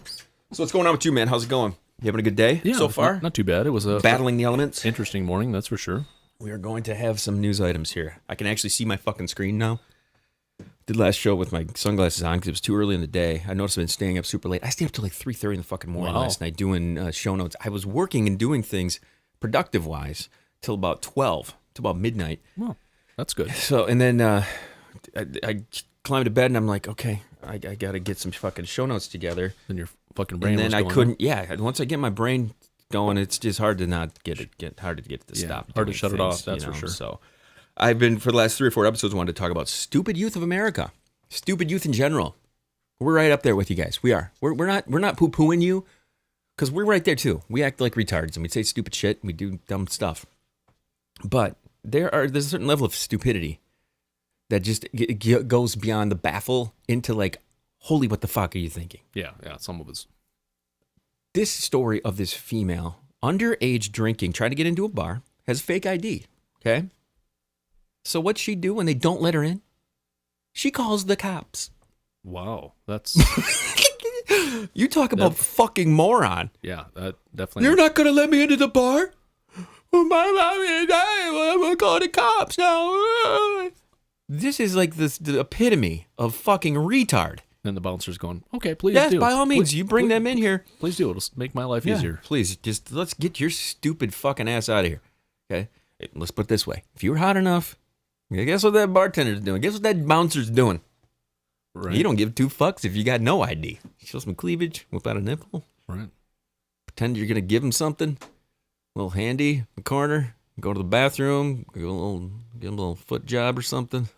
So what's going on with you, man? How's it going? You having a good day so far? Not too bad. It was a battling the elements. Interesting morning, that's for sure. We are going to have some news items here. I can actually see my fucking screen now. Did last show with my sunglasses on because it was too early in the day. I noticed I've been staying up super late. I stayed up till like 3:30 in the fucking morning last night doing show notes. I was working and doing things productive-wise till about 12, till about midnight. Well, that's good. So, and then I climbed to bed and I'm like, okay, I got to get some fucking show notes together. Then your fucking brain and then was I going couldn't, yeah, once I get my brain going, it's just hard to not get it, hard to get it to stop. Hard to doing shut it things, off, that's for sure. So I've been, for the last 3 or 4 episodes, wanted to talk about stupid youth of America. Stupid youth in general. We're right up there with you guys. We are. We're not poo-pooing you, because we're right there too. We act like retards and we say stupid shit and we do dumb stuff. But there's a certain level of stupidity that just goes beyond the baffle into like, holy, what the fuck are you thinking? Yeah, some of us. This story of this female, underage drinking, trying to get into a bar, has a fake ID, okay? So what's she do when they don't let her in? She calls the cops. Wow, that's... You talk about fucking moron. Yeah, that definitely... You're not going to let me into the bar? Oh, my mommy, I'm going to call the cops now. This is like the epitome of fucking retard. And the bouncer's going, okay, please yes, do. Yes, by all means, you bring them in here. Please do. It'll make my life easier. Please, just let's get your stupid fucking ass out of here. Okay? Let's put it this way. If you're hot enough, guess what that bartender's doing? Guess what that bouncer's doing? Right. You don't give two fucks if you got no ID. Show some cleavage, whip out a nipple. Right. Pretend you're going to give him something. A little handy in the corner. Go to the bathroom. Give him a little foot job or something.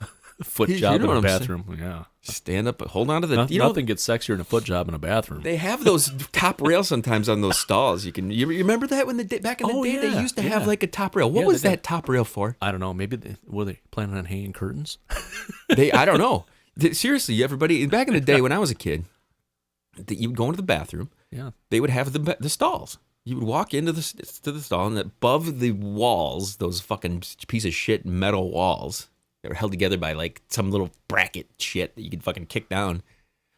Foot job in a bathroom. Yeah. Stand up, hold on to the. Nothing gets sexier than a foot job in a bathroom. They have those top rails sometimes on those stalls. You remember that when back in the day they used to have like a top rail. What was that top rail for? I don't know. Maybe were they planning on hanging curtains? I don't know. Seriously, everybody back in the day when I was a kid, you would go into the bathroom. Yeah. They would have the stalls. You would walk into the stall, and above the walls, those fucking piece of shit metal walls that were held together by like some little bracket shit that you could fucking kick down.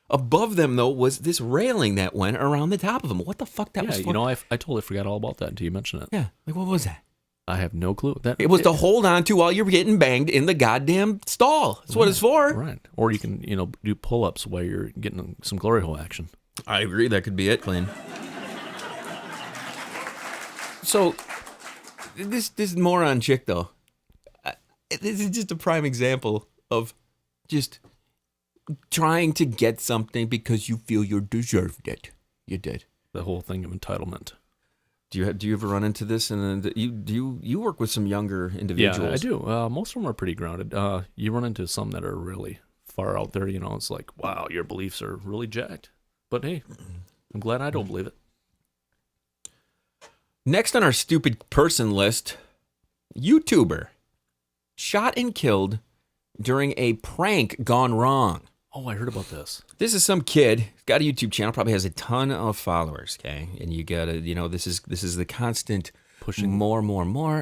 Above them, though, was this railing that went around the top of them. What the fuck that was for? You know, I totally forgot all about that until you mentioned it. Yeah. Like, what was that? I have no clue. It was to hold on to while you're getting banged in the goddamn stall. That's what it's for. Right. Or you can, do pull-ups while you're getting some glory hole action. I agree. That could be it, Kleen. So, this moron chick, though, this is just a prime example of just trying to get something because you feel you deserved it. You did. The whole thing of entitlement. Do you ever run into this? And you work with some younger individuals? Yeah, I do. Most of them are pretty grounded. You run into some that are really far out there. It's like, wow, your beliefs are really jacked. But hey, I'm glad I don't believe it. Next on our stupid person list, YouTuber shot and killed during a prank gone wrong. Oh, I heard about this. This is some kid. He's got a YouTube channel, probably has a ton of followers, okay? And you gotta, this is the constant pushing more.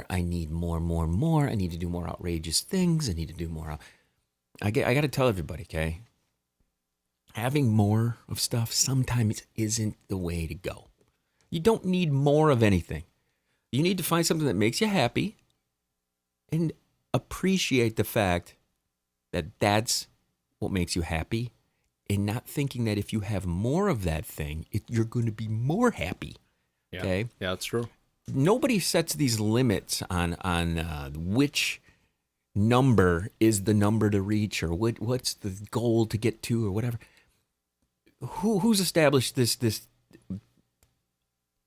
I need more. I need to do more outrageous things. I need to do more. I gotta tell everybody, okay? Having more of stuff sometimes isn't the way to go. You don't need more of anything. You need to find something that makes you happy and appreciate the fact that that's what makes you happy, and not thinking that if you have more of that thing, you're going to be more happy. Yeah. Okay? Yeah, that's true. Nobody sets these limits on which number is the number to reach, or what's the goal to get to, or whatever. Who's established this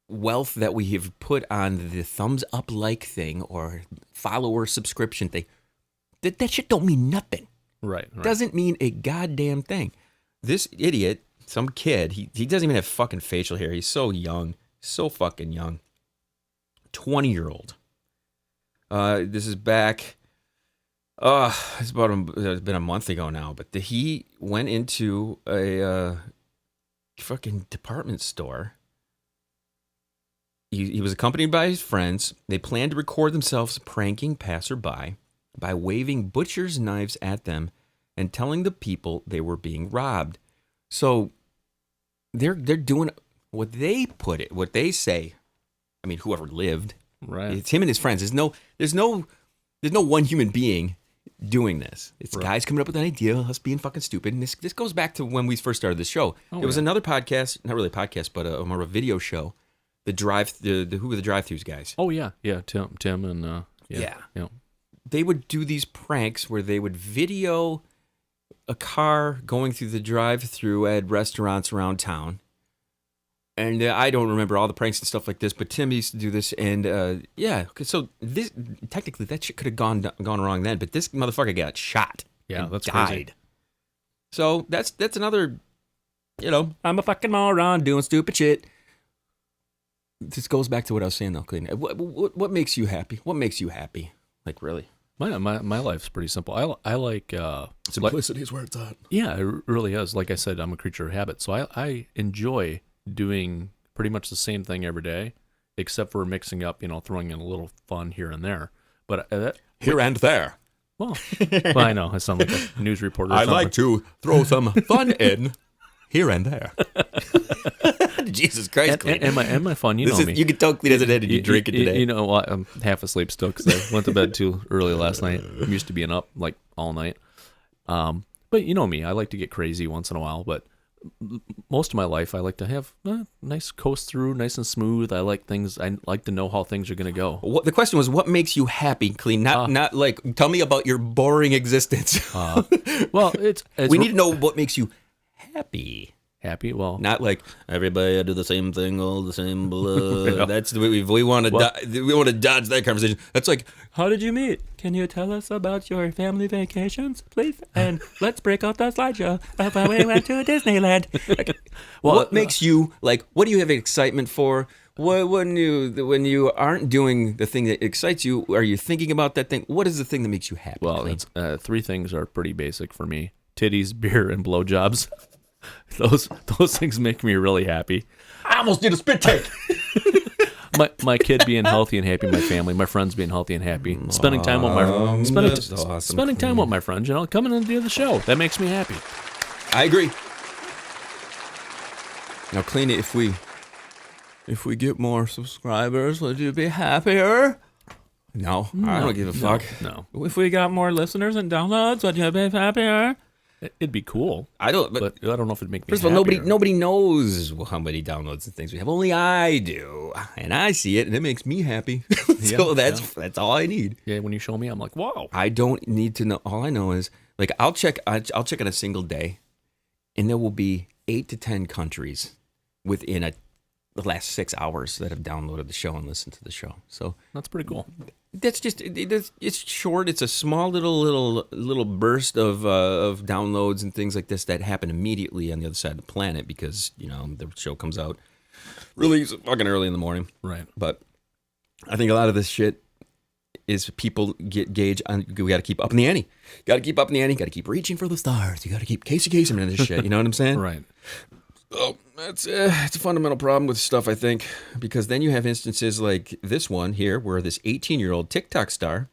wealth that we have put on the thumbs up like thing or follower subscription thing? That shit don't mean nothing. Right. Doesn't mean a goddamn thing. This idiot, some kid, he doesn't even have fucking facial hair. He's so young, so fucking young. 20-year-old. This is back. It's been a month ago now, but he went into a fucking department store. He was accompanied by his friends. They planned to record themselves pranking passerby by waving butcher's knives at them and telling the people they were being robbed. So they're doing what they say. I mean, whoever lived. Right. It's him and his friends. There's no one human being doing this. It's guys coming up with an idea, us being fucking stupid. And this goes back to when we first started this show. There was another podcast, not really a podcast, but more of a video show. Who were the drive-thrus guys? Oh yeah, Tim and yeah. They would do these pranks where they would video a car going through the drive-thru at restaurants around town. And I don't remember all the pranks and stuff like this, but Tim used to do this. And so this technically that shit could have gone wrong then, but this motherfucker got shot. Yeah, and that's died. crazy. So that's another. I'm a fucking moron doing stupid shit. This goes back to what I was saying though, Kleen. What makes you happy? What makes you happy? Like really? My life's pretty simple. I like simplicity is where it's at. Yeah, it really is. Like I said, I'm a creature of habit, so I enjoy doing pretty much the same thing every day, except for mixing up, throwing in a little fun here and there. But here and there. Well, I know I sound like a news reporter. I like to throw some fun in here and there. Jesus Christ, and my fun, you know me. You can tell Kleen hasn't had any drinking today. You know what? I'm half asleep still because I went to bed too early last night. I'm used to being up like all night. But you know me, I like to get crazy once in a while. But most of my life, I like to have a nice coast through, nice and smooth. I like to know how things are going to go. The question was, what makes you happy, Kleen? Not like, tell me about your boring existence. Well, it's we need to know what makes you happy. Happy? Well, not like everybody do the same thing, all the same blood. Yeah. That's the way we want to. We want to dodge that conversation. That's like, how did you meet? Can you tell us about your family vacations, please? And let's break out the slideshow of how we went to Disneyland. well, what makes you like? What do you have excitement for? When you aren't doing the thing that excites you, are you thinking about that thing? What is the thing that makes you happy? Well, it's, 3 things are pretty basic for me: titties, beer, and blowjobs. Those things make me really happy. I almost did a spit take. my kid being healthy and happy, my family, my friends being healthy and happy, spending time with spending time with my friends, coming and do the show. That makes me happy. I agree. Now, Kleen, if we get more subscribers, would you be happier? No, I don't give a fuck. No. If we got more listeners and downloads, would you be happier? It'd be cool. I don't, but I don't know if it'd make me. First of all, nobody knows how many downloads and things we have. Only I do, and I see it, and it makes me happy. So that's all I need. Yeah, when you show me, I'm like, wow. I don't need to know. All I know is like I'll check on a single day, and there will be 8 to 10 countries within the last 6 hours that have downloaded the show and listened to the show. So that's pretty cool. That's just it's short. It's a small little burst of downloads and things like this that happen immediately on the other side of the planet because the show comes out really fucking early in the morning. Right. But I think a lot of this shit is people get gauge on. We got to keep up in the ante. Got to keep up in the ante. Got to keep reaching for the stars. You got to keep Casey Kasem in this shit. You know what I'm saying? Right. Oh, it's a fundamental problem with stuff, I think, because then you have instances like this one here where this 18-year-old TikTok star,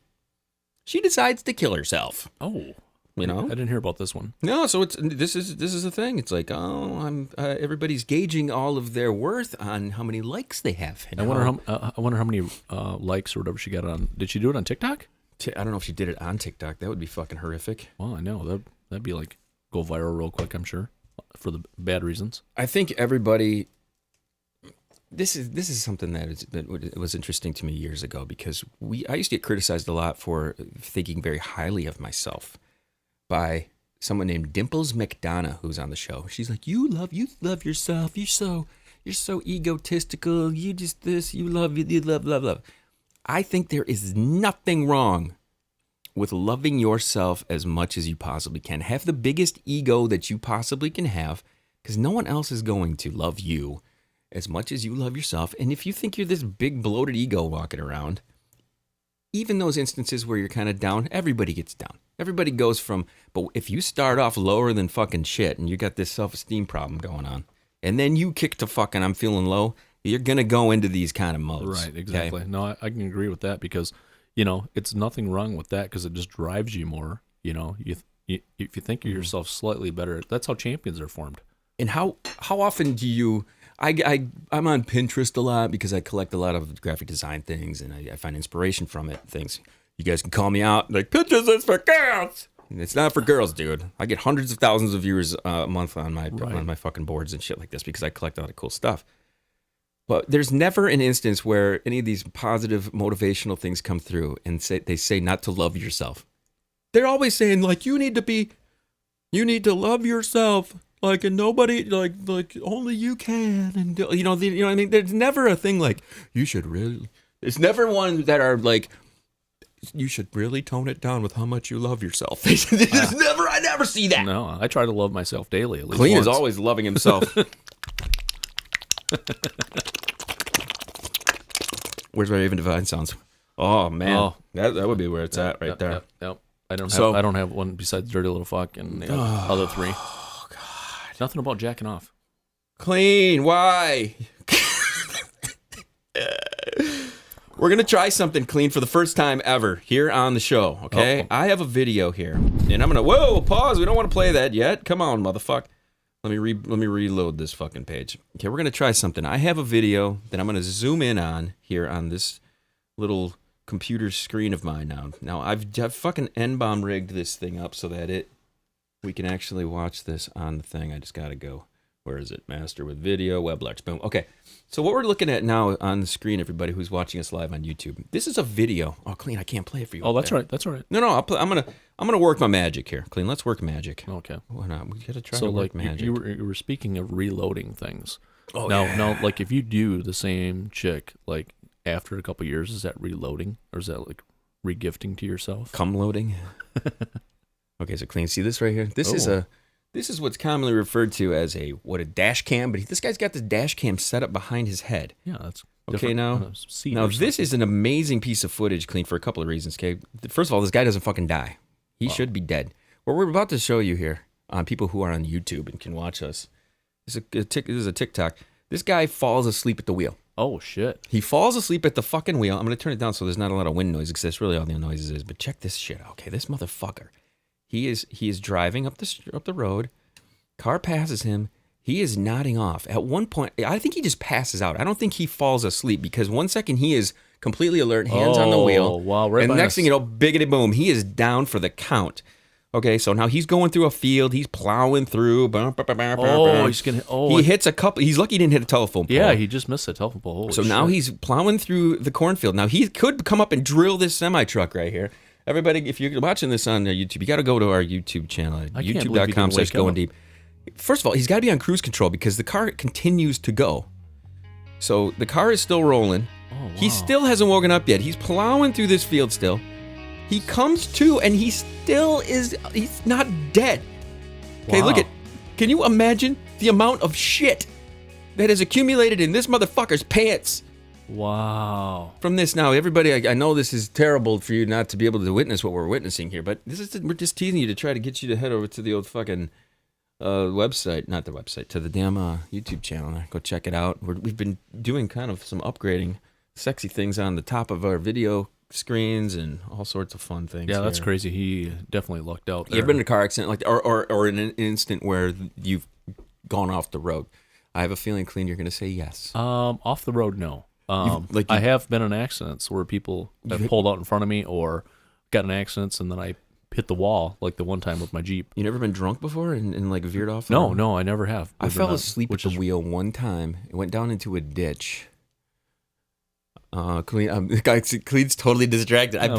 she decides to kill herself. Oh, I didn't hear about this one. No, so this is a thing. It's like, everybody's gauging all of their worth on how many likes they have. I wonder how many likes or whatever she got on. Did she do it on TikTok? I don't know if she did it on TikTok. That would be fucking horrific. Well, I know that'd be like go viral real quick. I'm sure. For the bad reasons. I think everybody. This is something that was interesting to me years ago because I used to get criticized a lot for thinking very highly of myself by someone named Dimples McDonough, who's on the show. She's like, you love yourself. You're so egotistical. You just this. You love love. I think there is nothing wrong with loving yourself as much as you possibly can. Have the biggest ego that you possibly can have because no one else is going to love you as much as you love yourself. And if you think you're this big bloated ego walking around, even those instances where you're kind of down, everybody gets down. Everybody goes from, but if you start off lower than fucking shit and you got this self-esteem problem going on, and then you kick to fucking I'm feeling low, you're going to go into these kind of modes. Right, exactly. Okay? No, I can agree with that because it's nothing wrong with that because it just drives you more. If you think of yourself slightly better, that's how champions are formed. And how often do you? I'm on Pinterest a lot because I collect a lot of graphic design things and I find inspiration from it. Things you guys can call me out like Pinterest is for girls. It's not for girls, dude. I get hundreds of thousands of viewers a month on my fucking boards and shit like this because I collect a lot of cool stuff. But there's never an instance where any of these positive motivational things come through and they say not to love yourself. They're always saying like you need to love yourself, like and nobody like only you can, and you know what I mean. There's never a thing like you should really. It's never one that are like you should really tone it down with how much you love yourself. I never see that. No, I try to love myself daily. At least Kleen once. is always loving himself. Where's my Raven Divine sounds? Oh man, that would be where it's at right there. Yep. I don't have one besides Dirty Little Fuck and the other 3. Oh God, nothing about jacking off. Kleen, why? We're gonna try something, Kleen, for the first time ever here on the show. Okay, I have a video here, and I'm gonna pause. We don't want to play that yet. Come on, motherfucker. Let me reload this fucking page. Okay, we're gonna try something. I have a video that I'm gonna zoom in on here on this little computer screen of mine now. Now I've fucking N-bomb rigged this thing up so that we can actually watch this on the thing. I just gotta go Where is it? Master with video, WebLarks, boom. Okay, so what we're looking at now on the screen, everybody who's watching us live on YouTube, this is a video. Oh, Kleen, I can't play it for you. Oh, that's right. That's all right. No, I'm gonna work my magic here, Kleen. Let's work magic. Okay. Why not? We gotta try So, to work like, magic. you were speaking of reloading things. Oh, now, yeah. Now, like, if you do the same chick, like, after a couple years, is that reloading? Or is that, like, regifting to yourself? Cum loading. Okay, so Kleen, see this right here? This is what's commonly referred to as a dash cam, but this guy's got the dash cam set up behind his head. Yeah, that's okay. Now this is an amazing piece of footage, Kleen, for a couple of reasons. Okay, first of all, this guy doesn't fucking die. He should be dead. What we're about to show you here on people who are on YouTube and can watch us. This is a TikTok. This guy falls asleep at the wheel. Oh shit! He falls asleep at the fucking wheel. I'm gonna turn it down so there's not a lot of wind noise because that's really all the noises is. But check this shit out. Okay, this motherfucker. He is driving up the road. Car passes him. He is nodding off. At one point, I think he just passes out. I don't think he falls asleep because 1 second he is completely alert, hands on the wheel. Wow! Right. And the next thing you know, biggity boom, he is down for the count. Okay, so now he's going through a field. He's plowing through. He's gonna. He hits a couple. He's lucky he didn't hit a telephone pole. Yeah, he just missed a telephone pole. Holy so now shit. he's plowing through the cornfield. Now he could come up and drill this semi truck right here. Everybody, if you're watching this on YouTube, you got to go to our YouTube channel at youtube.com/Goin Deep. First of all, he's got to be on cruise control because the car continues to go. So the car is still rolling. Oh, wow. He still hasn't woken up yet. He's plowing through this field still. He comes to and he's not dead. Okay, Wow. Can you imagine the amount of shit that has accumulated in this motherfucker's pants? Wow. From this now, everybody, I know this is terrible for you not to be able to witness what we're witnessing here, but we're just teasing you to try to get you to head over to the old fucking website, not the website, to the damn YouTube channel. Go check it out. We've been doing kind of some upgrading, sexy things on the top of our video screens and all sorts of fun things. Yeah, that's here. crazy. He definitely lucked out there. You've been in a car accident like, or in an instant where you've gone off the road. I have a feeling, Kleen, you're going to say yes. Off the road, no. I have been in accidents where people have pulled out in front of me or got in accidents and then I hit the wall, like the one time with my Jeep. You never been drunk before and like veered off? No, I never have. I fell asleep at the wheel one time. It went down into a ditch. Kleen's totally distracted. I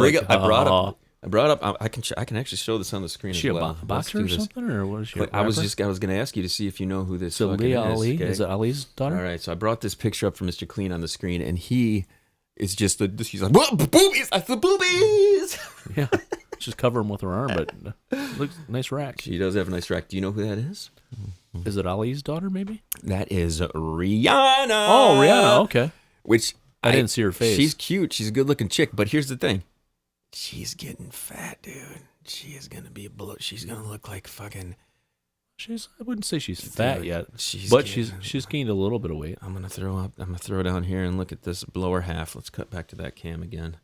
brought up. I can actually show this on the screen. Is she as well. a boxer or something, or what is she? I was going to ask you to see if you know who this So fucking Ali? is. Okay? Is it Ali's daughter? All right, so I brought this picture up for Mr. Kleen on the screen, and he is just he's like, "Whoa, boobies! I said boobies!" Yeah, just cover him with her arm, but looks nice rack. She does have a nice rack. Do you know who that is? Is it Ali's daughter? Maybe that is Rihanna. Oh, Rihanna. Okay. Which I didn't see her face. She's cute. She's a good-looking chick. But here's the thing: she's getting fat, dude. She is gonna be a blow. She's gonna look like fucking. I wouldn't say she's fat yet, she's gained a little bit of weight. I'm gonna throw down here and look at this lower half. Let's cut back to that cam again.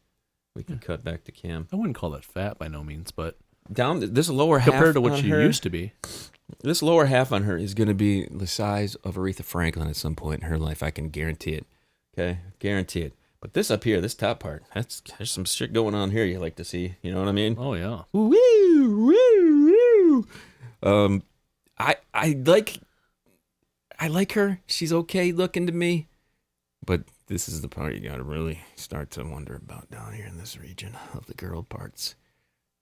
We can cut back to cam. I wouldn't call that fat by no means, but down this lower half compared to what on she her, used to be. This lower half on her is gonna be the size of Aretha Franklin at some point in her life. I can guarantee it. Okay, guarantee it. But this up here, this top part, there's some shit going on here you like to see. You know what I mean? Oh yeah. Woo, woo, woo. I like her. She's okay looking to me. But this is the part you gotta really start to wonder about down here in this region of the girl parts.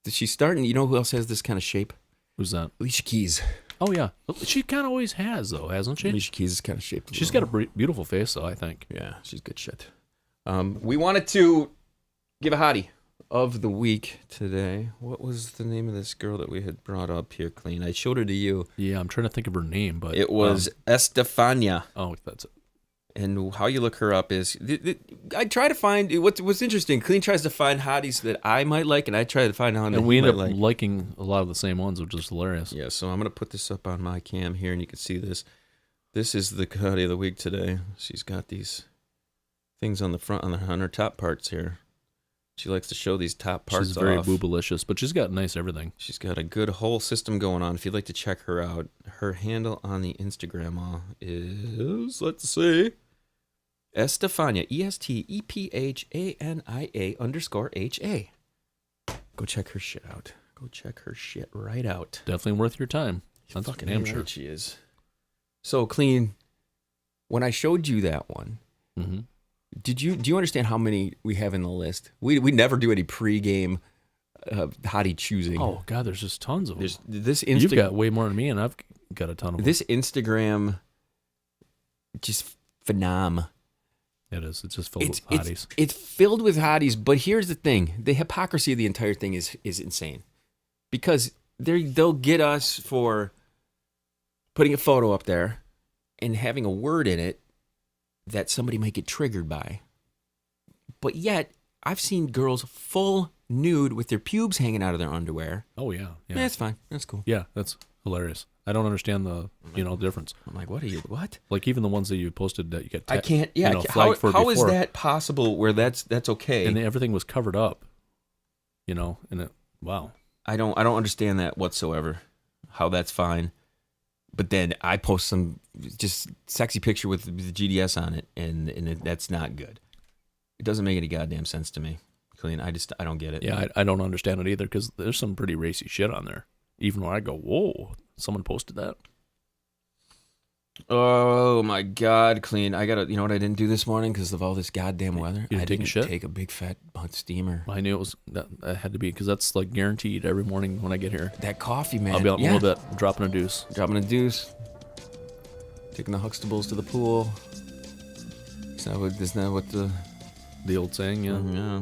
She's starting. You know who else has this kind of shape? Who's that? Alicia Keys. Oh yeah, she kind of always has though, hasn't she? Alicia Keys is kind of shaped. She's got a beautiful face though, I think. Yeah, she's good shit. We wanted to give a hottie of the week today. What was the name of this girl that we had brought up here, Kleen? I showed her to you. Yeah, I'm trying to think of her name, but it was Estefania. Oh, that's it. And how you look her up is, I try to find what's interesting. Kleen tries to find hotties that I might like, and I try to find how. And we end up liking a lot of the same ones, which is hilarious. Yeah, so I'm gonna put this up on my cam here, and you can see this. This is the hottie of the week today. She's got these things on the front on her top parts here. She likes to show these top parts. She's very off. boobalicious, but she's got nice everything. She's got a good whole system going on. If you'd like to check her out, her handle on the Instagram is, let's see, Estefania, ESTEPHANIA_HA. Go check her shit out. Go check her shit right out. Definitely worth your time. That's fucking damn sure. She is. So Kleen, when I showed you that one, Mm-hmm. do you understand how many we have in the list? We never do any pregame hottie choosing. Oh God, there's just tons of them. You've got way more than me, and I've got a ton of them. This Instagram, just phenom. It is. It's just filled with hotties. It's filled with hotties, but here's the thing: the hypocrisy of the entire thing is insane, because they'll get us for putting a photo up there and having a word in it that somebody might get triggered by. But yet, I've seen girls full nude with their pubes hanging out of their underwear. Oh yeah. That's fine. That's cool. Yeah, that's hilarious. I don't understand the difference. I'm like, what? Like even the ones that you posted that you get I can't. Yeah. flagged for how is before, that possible? Where that's okay? and everything was covered up. And it. Wow. I don't understand that whatsoever. How that's fine. But then I post some just sexy picture with the GDS on it, and that's not good. It doesn't make any goddamn sense to me. Kleen, I don't get it. Yeah, I don't understand it either, because there's some pretty racy shit on there. Even when I go, whoa, someone posted that. Oh my God, Kleen! I gotta. You know what I didn't do this morning because of all this goddamn weather? You I didn't take a shit? take a big fat butt steamer. I knew it was that had to be, because that's like guaranteed every morning when I get here. That coffee, man. I'll be out in a little bit, dropping a deuce. Taking the Huxtables to the pool. Isn't that what the old saying? Yeah. Yeah.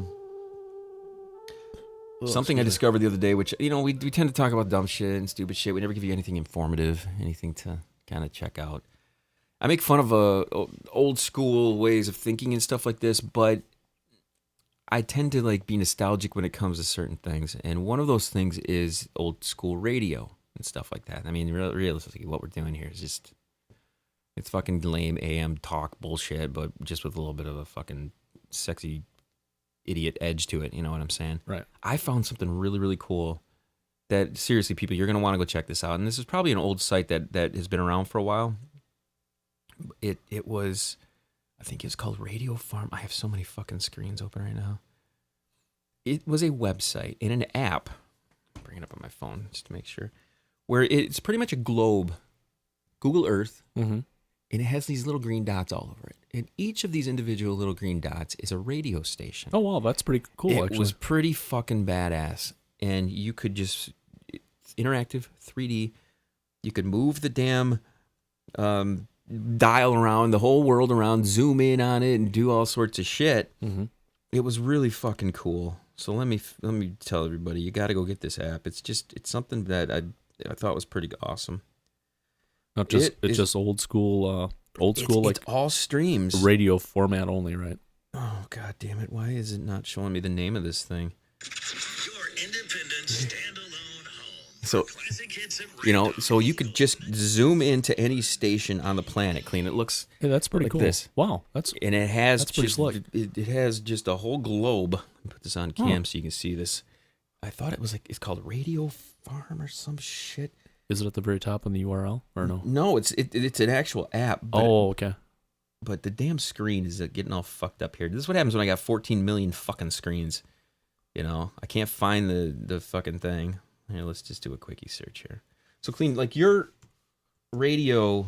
Oh, Something I discovered the other day, which we tend to talk about dumb shit and stupid shit. We never give you anything informative, anything to kind of check out. I make fun of old school ways of thinking and stuff like this, but I tend to like be nostalgic when it comes to certain things, and one of those things is old school radio and stuff like that. I mean, realistically, what we're doing here is just it's fucking lame AM talk bullshit, but just with a little bit of a fucking sexy idiot edge to it. You know what I'm saying? Right. I found something really, really cool that seriously, people, you're going to want to go check this out. And this is probably an old site that has been around for a while. It was, I think it's called Radio Farm. I have so many fucking screens open right now. It was a website and an app. I'll bring it up on my phone just to make sure. Where it's pretty much a globe, Google Earth, Mm-hmm. and it has these little green dots all over it. And each of these individual little green dots is a radio station. Oh, wow, that's pretty cool, It was pretty fucking badass. And you could just, interactive, 3D, you could move the damn dial around, the whole world around, zoom in on it, and do all sorts of shit. Mm-hmm. It was really fucking cool. So let me tell everybody, you got to go get this app. It's something that I thought was pretty awesome. Not just it's just old school like it's all streams, radio format only, right? Oh God damn it! Why is it not showing me the name of this thing? Your independent standalone home. So, Classic hits and so you could just zoom into any station on the planet. Kleen. It looks Hey, that's pretty like cool. this. Wow, And it has that's pretty just, slick. it has just a whole globe. Let me put this on cam so you can see this. I thought it was like it's called Radio Farm or some shit. Is it at the very top in the URL or no? No, it's an actual app. Okay. But the damn screen is getting all fucked up here. This is what happens when I got 14 million fucking screens. I can't find the fucking thing. Here, let's just do a quickie search here. So Kleen, like your radio,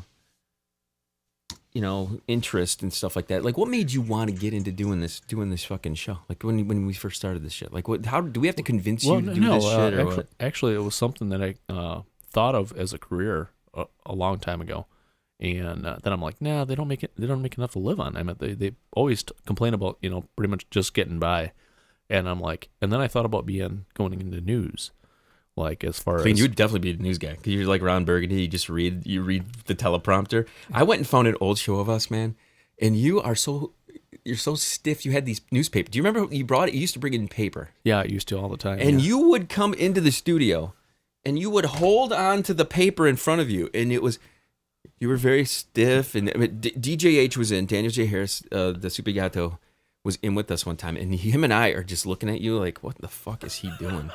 interest and stuff like that. Like, what made you want to get into doing this fucking show? Like when we first started this shit. Like, how do we have to convince you to do this shit or what? Actually, it was something that I thought of as a career a long time ago, and then I'm like, nah, they don't make enough to live on. I mean, they always complain about pretty much just getting by, and I'm like, and then I thought about going into news, like as far Kleen, as you'd definitely be a news guy because you're like Ron Burgundy. You just read the teleprompter. I went and found an old show of us, man, and you're so stiff. You had these newspapers. Do you remember you used to bring in paper? Yeah, I used to all the time. And yeah. you would come into the studio and you would hold on to the paper in front of you. And you were very stiff. And DJH was in, Daniel J. Harris, the Super Gato, was in with us one time. And him and I are just looking at you like, what the fuck is he doing?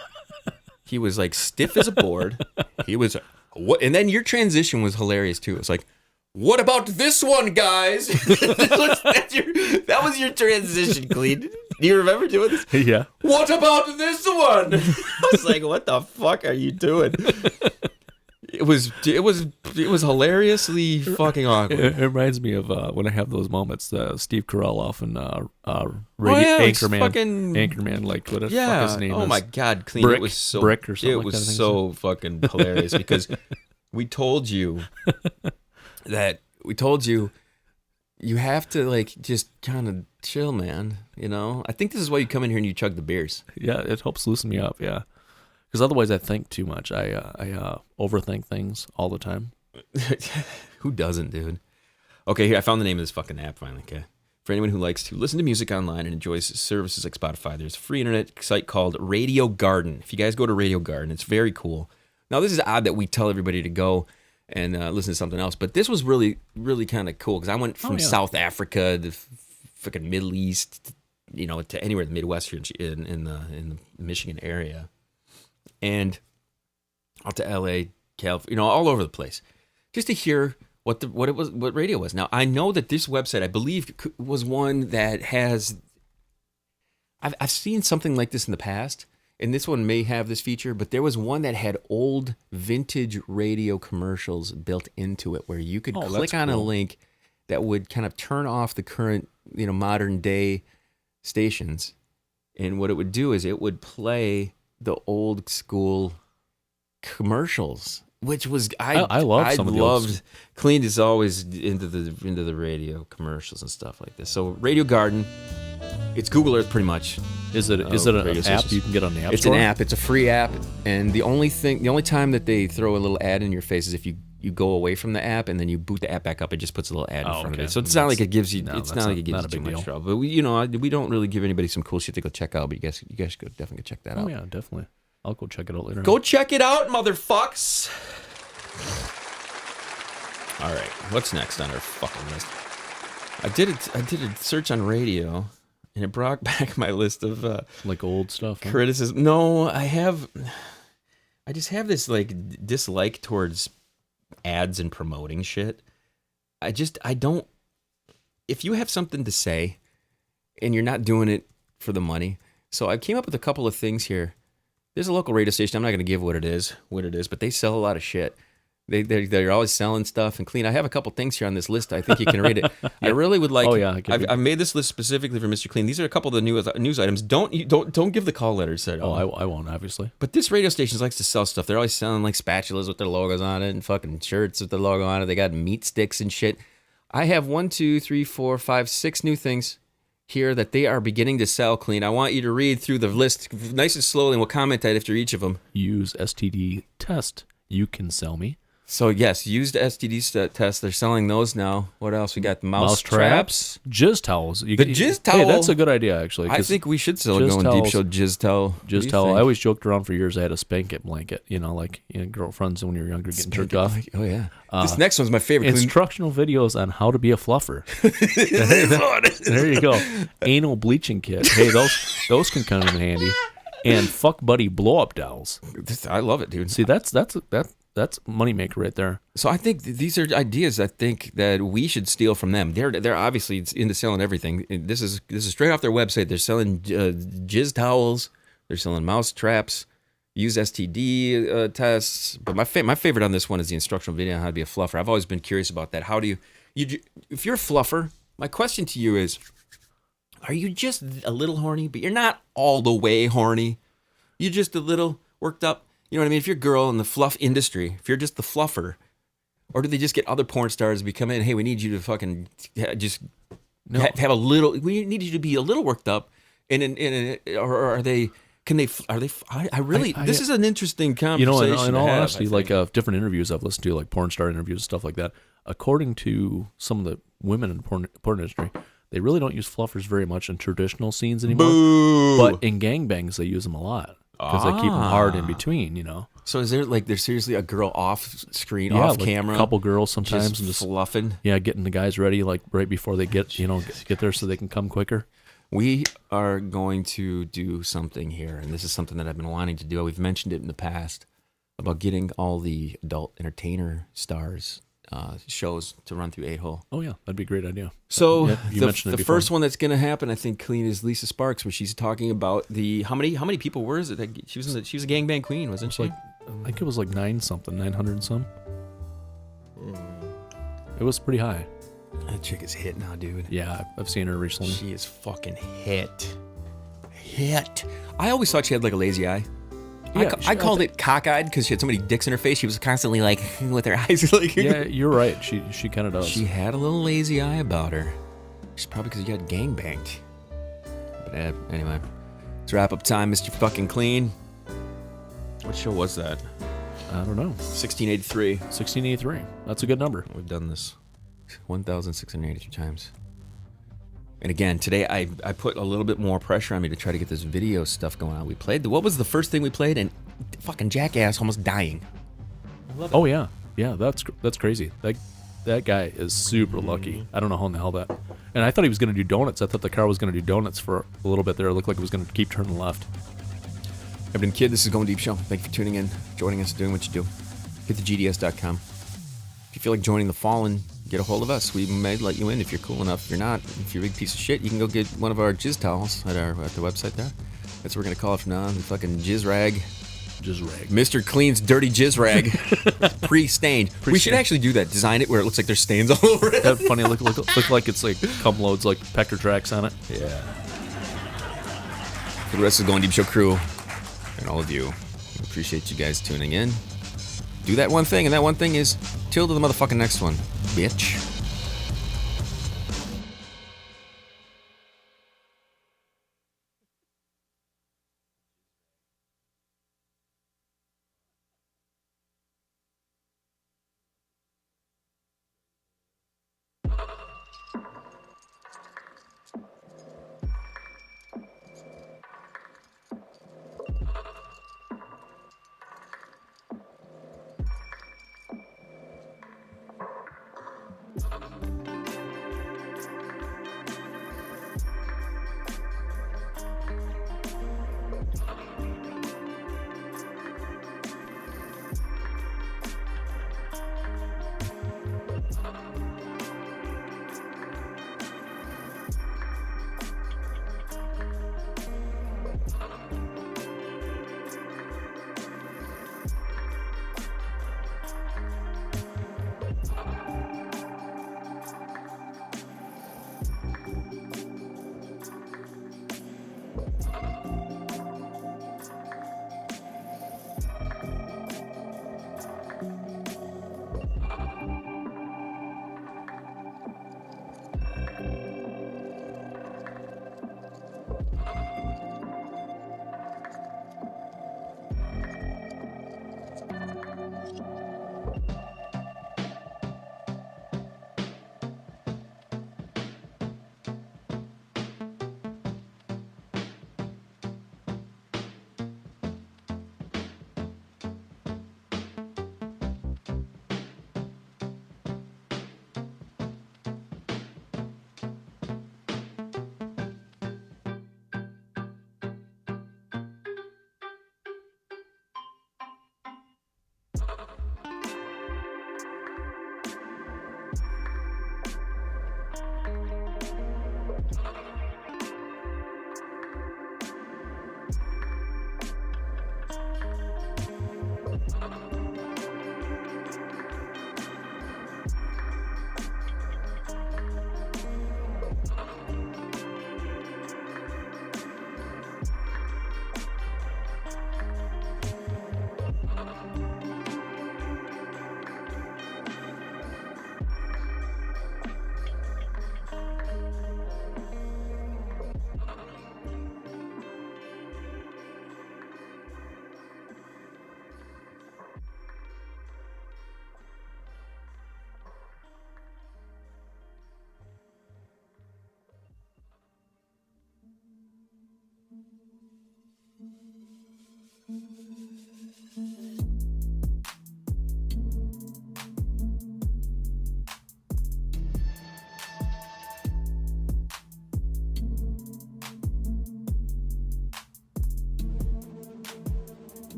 He was like stiff as a board. He was, what? And then your transition was hilarious too. It was like, what about this one, guys? That was your transition, Kleen. Do you remember doing this? Yeah. What about this one? I was like, what the fuck are you doing? It was hilariously fucking awkward. It reminds me of when I have those moments. Steve Carell often Anchorman, like what the fuck his name is. Oh my God, Kleen. Brick, It was so Brick or something. It was so fucking hilarious because we told you you have to like just kind of chill, man. You know, I think this is why you come in here and you chug the beers. Yeah, it helps loosen me up. Yeah, because otherwise I think too much. I overthink things all the time. Who doesn't, dude? Okay, here I found the name of this fucking app finally. Okay, for anyone who likes to listen to music online and enjoys services like Spotify, there's a free internet site called Radio Garden. If you guys go to Radio Garden, it's very cool. Now this is odd that we tell everybody to go and listen to something else, but this was really, really kind of cool because I went from South Africa to freaking Middle East, you know, to anywhere in the Midwest here in the Michigan area, and out to LA, California, you know, all over the place, just to hear what radio was. Now I know that this website, I believe, was one that has. I've seen something like this in the past. And this one may have this feature, but there was one that had old vintage radio commercials built into it where you could click on a link that would kind of turn off the current, you know, modern day stations. And what it would do is it would play the old school commercials, which was I loved. Kleen is always into the radio commercials and stuff like this. So Radio Garden. It's Google Earth, pretty much. Is it an app you can get on the App Store? It's an app. It's a free app, and the only time that they throw a little ad in your face is if you go away from the app and then you boot the app back up. It just puts a little ad in front of it. So it's not like it gives you. It's not like it gives you too much trouble. But we don't really give anybody some cool shit to go check out. But you guys should definitely go check that out. Oh yeah, definitely. I'll go check it out later. Go check it out, motherfucks. All right, what's next on our fucking list? I did a search on radio. And it brought back my list of like old stuff. Criticism. No, I just have this like dislike towards ads and promoting shit. I don't. If you have something to say, and you're not doing it for the money, so I came up with a couple of things here. There's a local radio station. I'm not going to give what it is, but they sell a lot of shit. They're always selling stuff and Kleen. I have a couple things here on this list. I think you can read it. I really would like. Oh yeah, I've made this list specifically for Mr. Kleen. These are a couple of the news items. Don't give the call letters at all. Oh, I won't, obviously. But this radio station likes to sell stuff. They're always selling like spatulas with their logos on it and fucking shirts with their logo on it. They got meat sticks and shit. I have 1, 2, 3, 4, 5, 6 new things here that they are beginning to sell, Kleen. I want you to read through the list nice and slowly, and we'll comment after each of them. Use STD test. You can sell me. So, yes, used STD tests. They're selling those now. What else? We got the mouse traps. Jizz towels. The jizz towel. Hey, that's a good idea, actually. I think we should sell a Goin Deep Show jizz towel. Jizz towel. I always joked around for years I had a spank it blanket. You know, like girlfriends when you were younger getting jerked off. Oh, yeah. This next one's my favorite. Instructional videos on how to be a fluffer. There you go. Anal bleaching kit. Hey, those can come in handy. And fuck buddy blow-up dolls. I love it, dude. See, that's moneymaker right there. So I think these are ideas I think that we should steal from them. They're obviously into selling everything. This is straight off their website. They're selling jizz towels. They're selling mouse traps. Use STD tests. But my favorite on this one is the instructional video on how to be a fluffer. I've always been curious about that. How do you if you're a fluffer? My question to you is, are you just a little horny, but you're not all the way horny? You're just a little worked up. You know what I mean? If you're a girl in the fluff industry, if you're just the fluffer, or do they just get other porn stars to become in? Hey, we need you to fucking just have a little. We need you to be a little worked up, or are they? Can they? Are they? I really. This is an interesting conversation. You know, in all honesty, like different interviews I've listened to, like porn star interviews and stuff like that. According to some of the women in the porn industry, they really don't use fluffers very much in traditional scenes anymore. Boo! But in gangbangs, they use them a lot. Because they keep them hard in between, you know. So is there's seriously a girl off screen, off camera? A couple girls sometimes just fluffing. Yeah, getting the guys ready like right before they get there so they can come quicker. We are going to do something here, and this is something that I've been wanting to do. We've mentioned it in the past about getting all the adult entertainer stars shows to run through 8-Hole. Oh yeah, that'd be a great idea. So the first one that's going to happen, I think, Kleen, is Lisa Sparks, where she's talking about how many people were it? She was a gangbang queen, wasn't she? Like I think it was like 900 and some. It was pretty high. That chick is hit now, dude. Yeah, I've seen her recently. She is fucking hit. Hit. I always thought she had like a lazy eye. Yeah, I called it cockeyed because she had so many dicks in her face. She was constantly like with her eyes like. Yeah, you're right. She kind of does. She had a little lazy eye about her. It's probably because you got gangbanged. But anyway, it's wrap up time, Mr. Fucking Kleen. What show was that? I don't know. 1683. 1683. That's a good number. We've done this 1,683 times. And again, today I put a little bit more pressure on me to try to get this video stuff going on. We played what was the first thing we played? And fucking jackass almost dying. Oh yeah, that's crazy. That guy is super lucky. I don't know how in the hell that. And I thought he was going to do donuts. I thought the car was going to do donuts for a little bit there. It looked like it was going to keep turning left. I've been Kid. This is Goin Deep Show. Thank you for tuning in, joining us, doing what you do. Get to GDS.com. If you feel like joining the Fallen, get a hold of us. We may let you in if you're cool enough. If you're not, if you're a big piece of shit, you can go get one of our jizz towels at the website there. That's what we're going to call it from now on. The fucking jizz rag. Jizz rag. Mr. Clean's dirty jizz rag. Pre-stained. We should actually do that. Design it where it looks like there's stains all over it. That funny look like it's like cum loads like Pecker tracks on it. Yeah. For the rest of the Goin Deep Show crew and all of you, we appreciate you guys tuning in. Do that one thing, and that one thing is till to the motherfucking next one, bitch.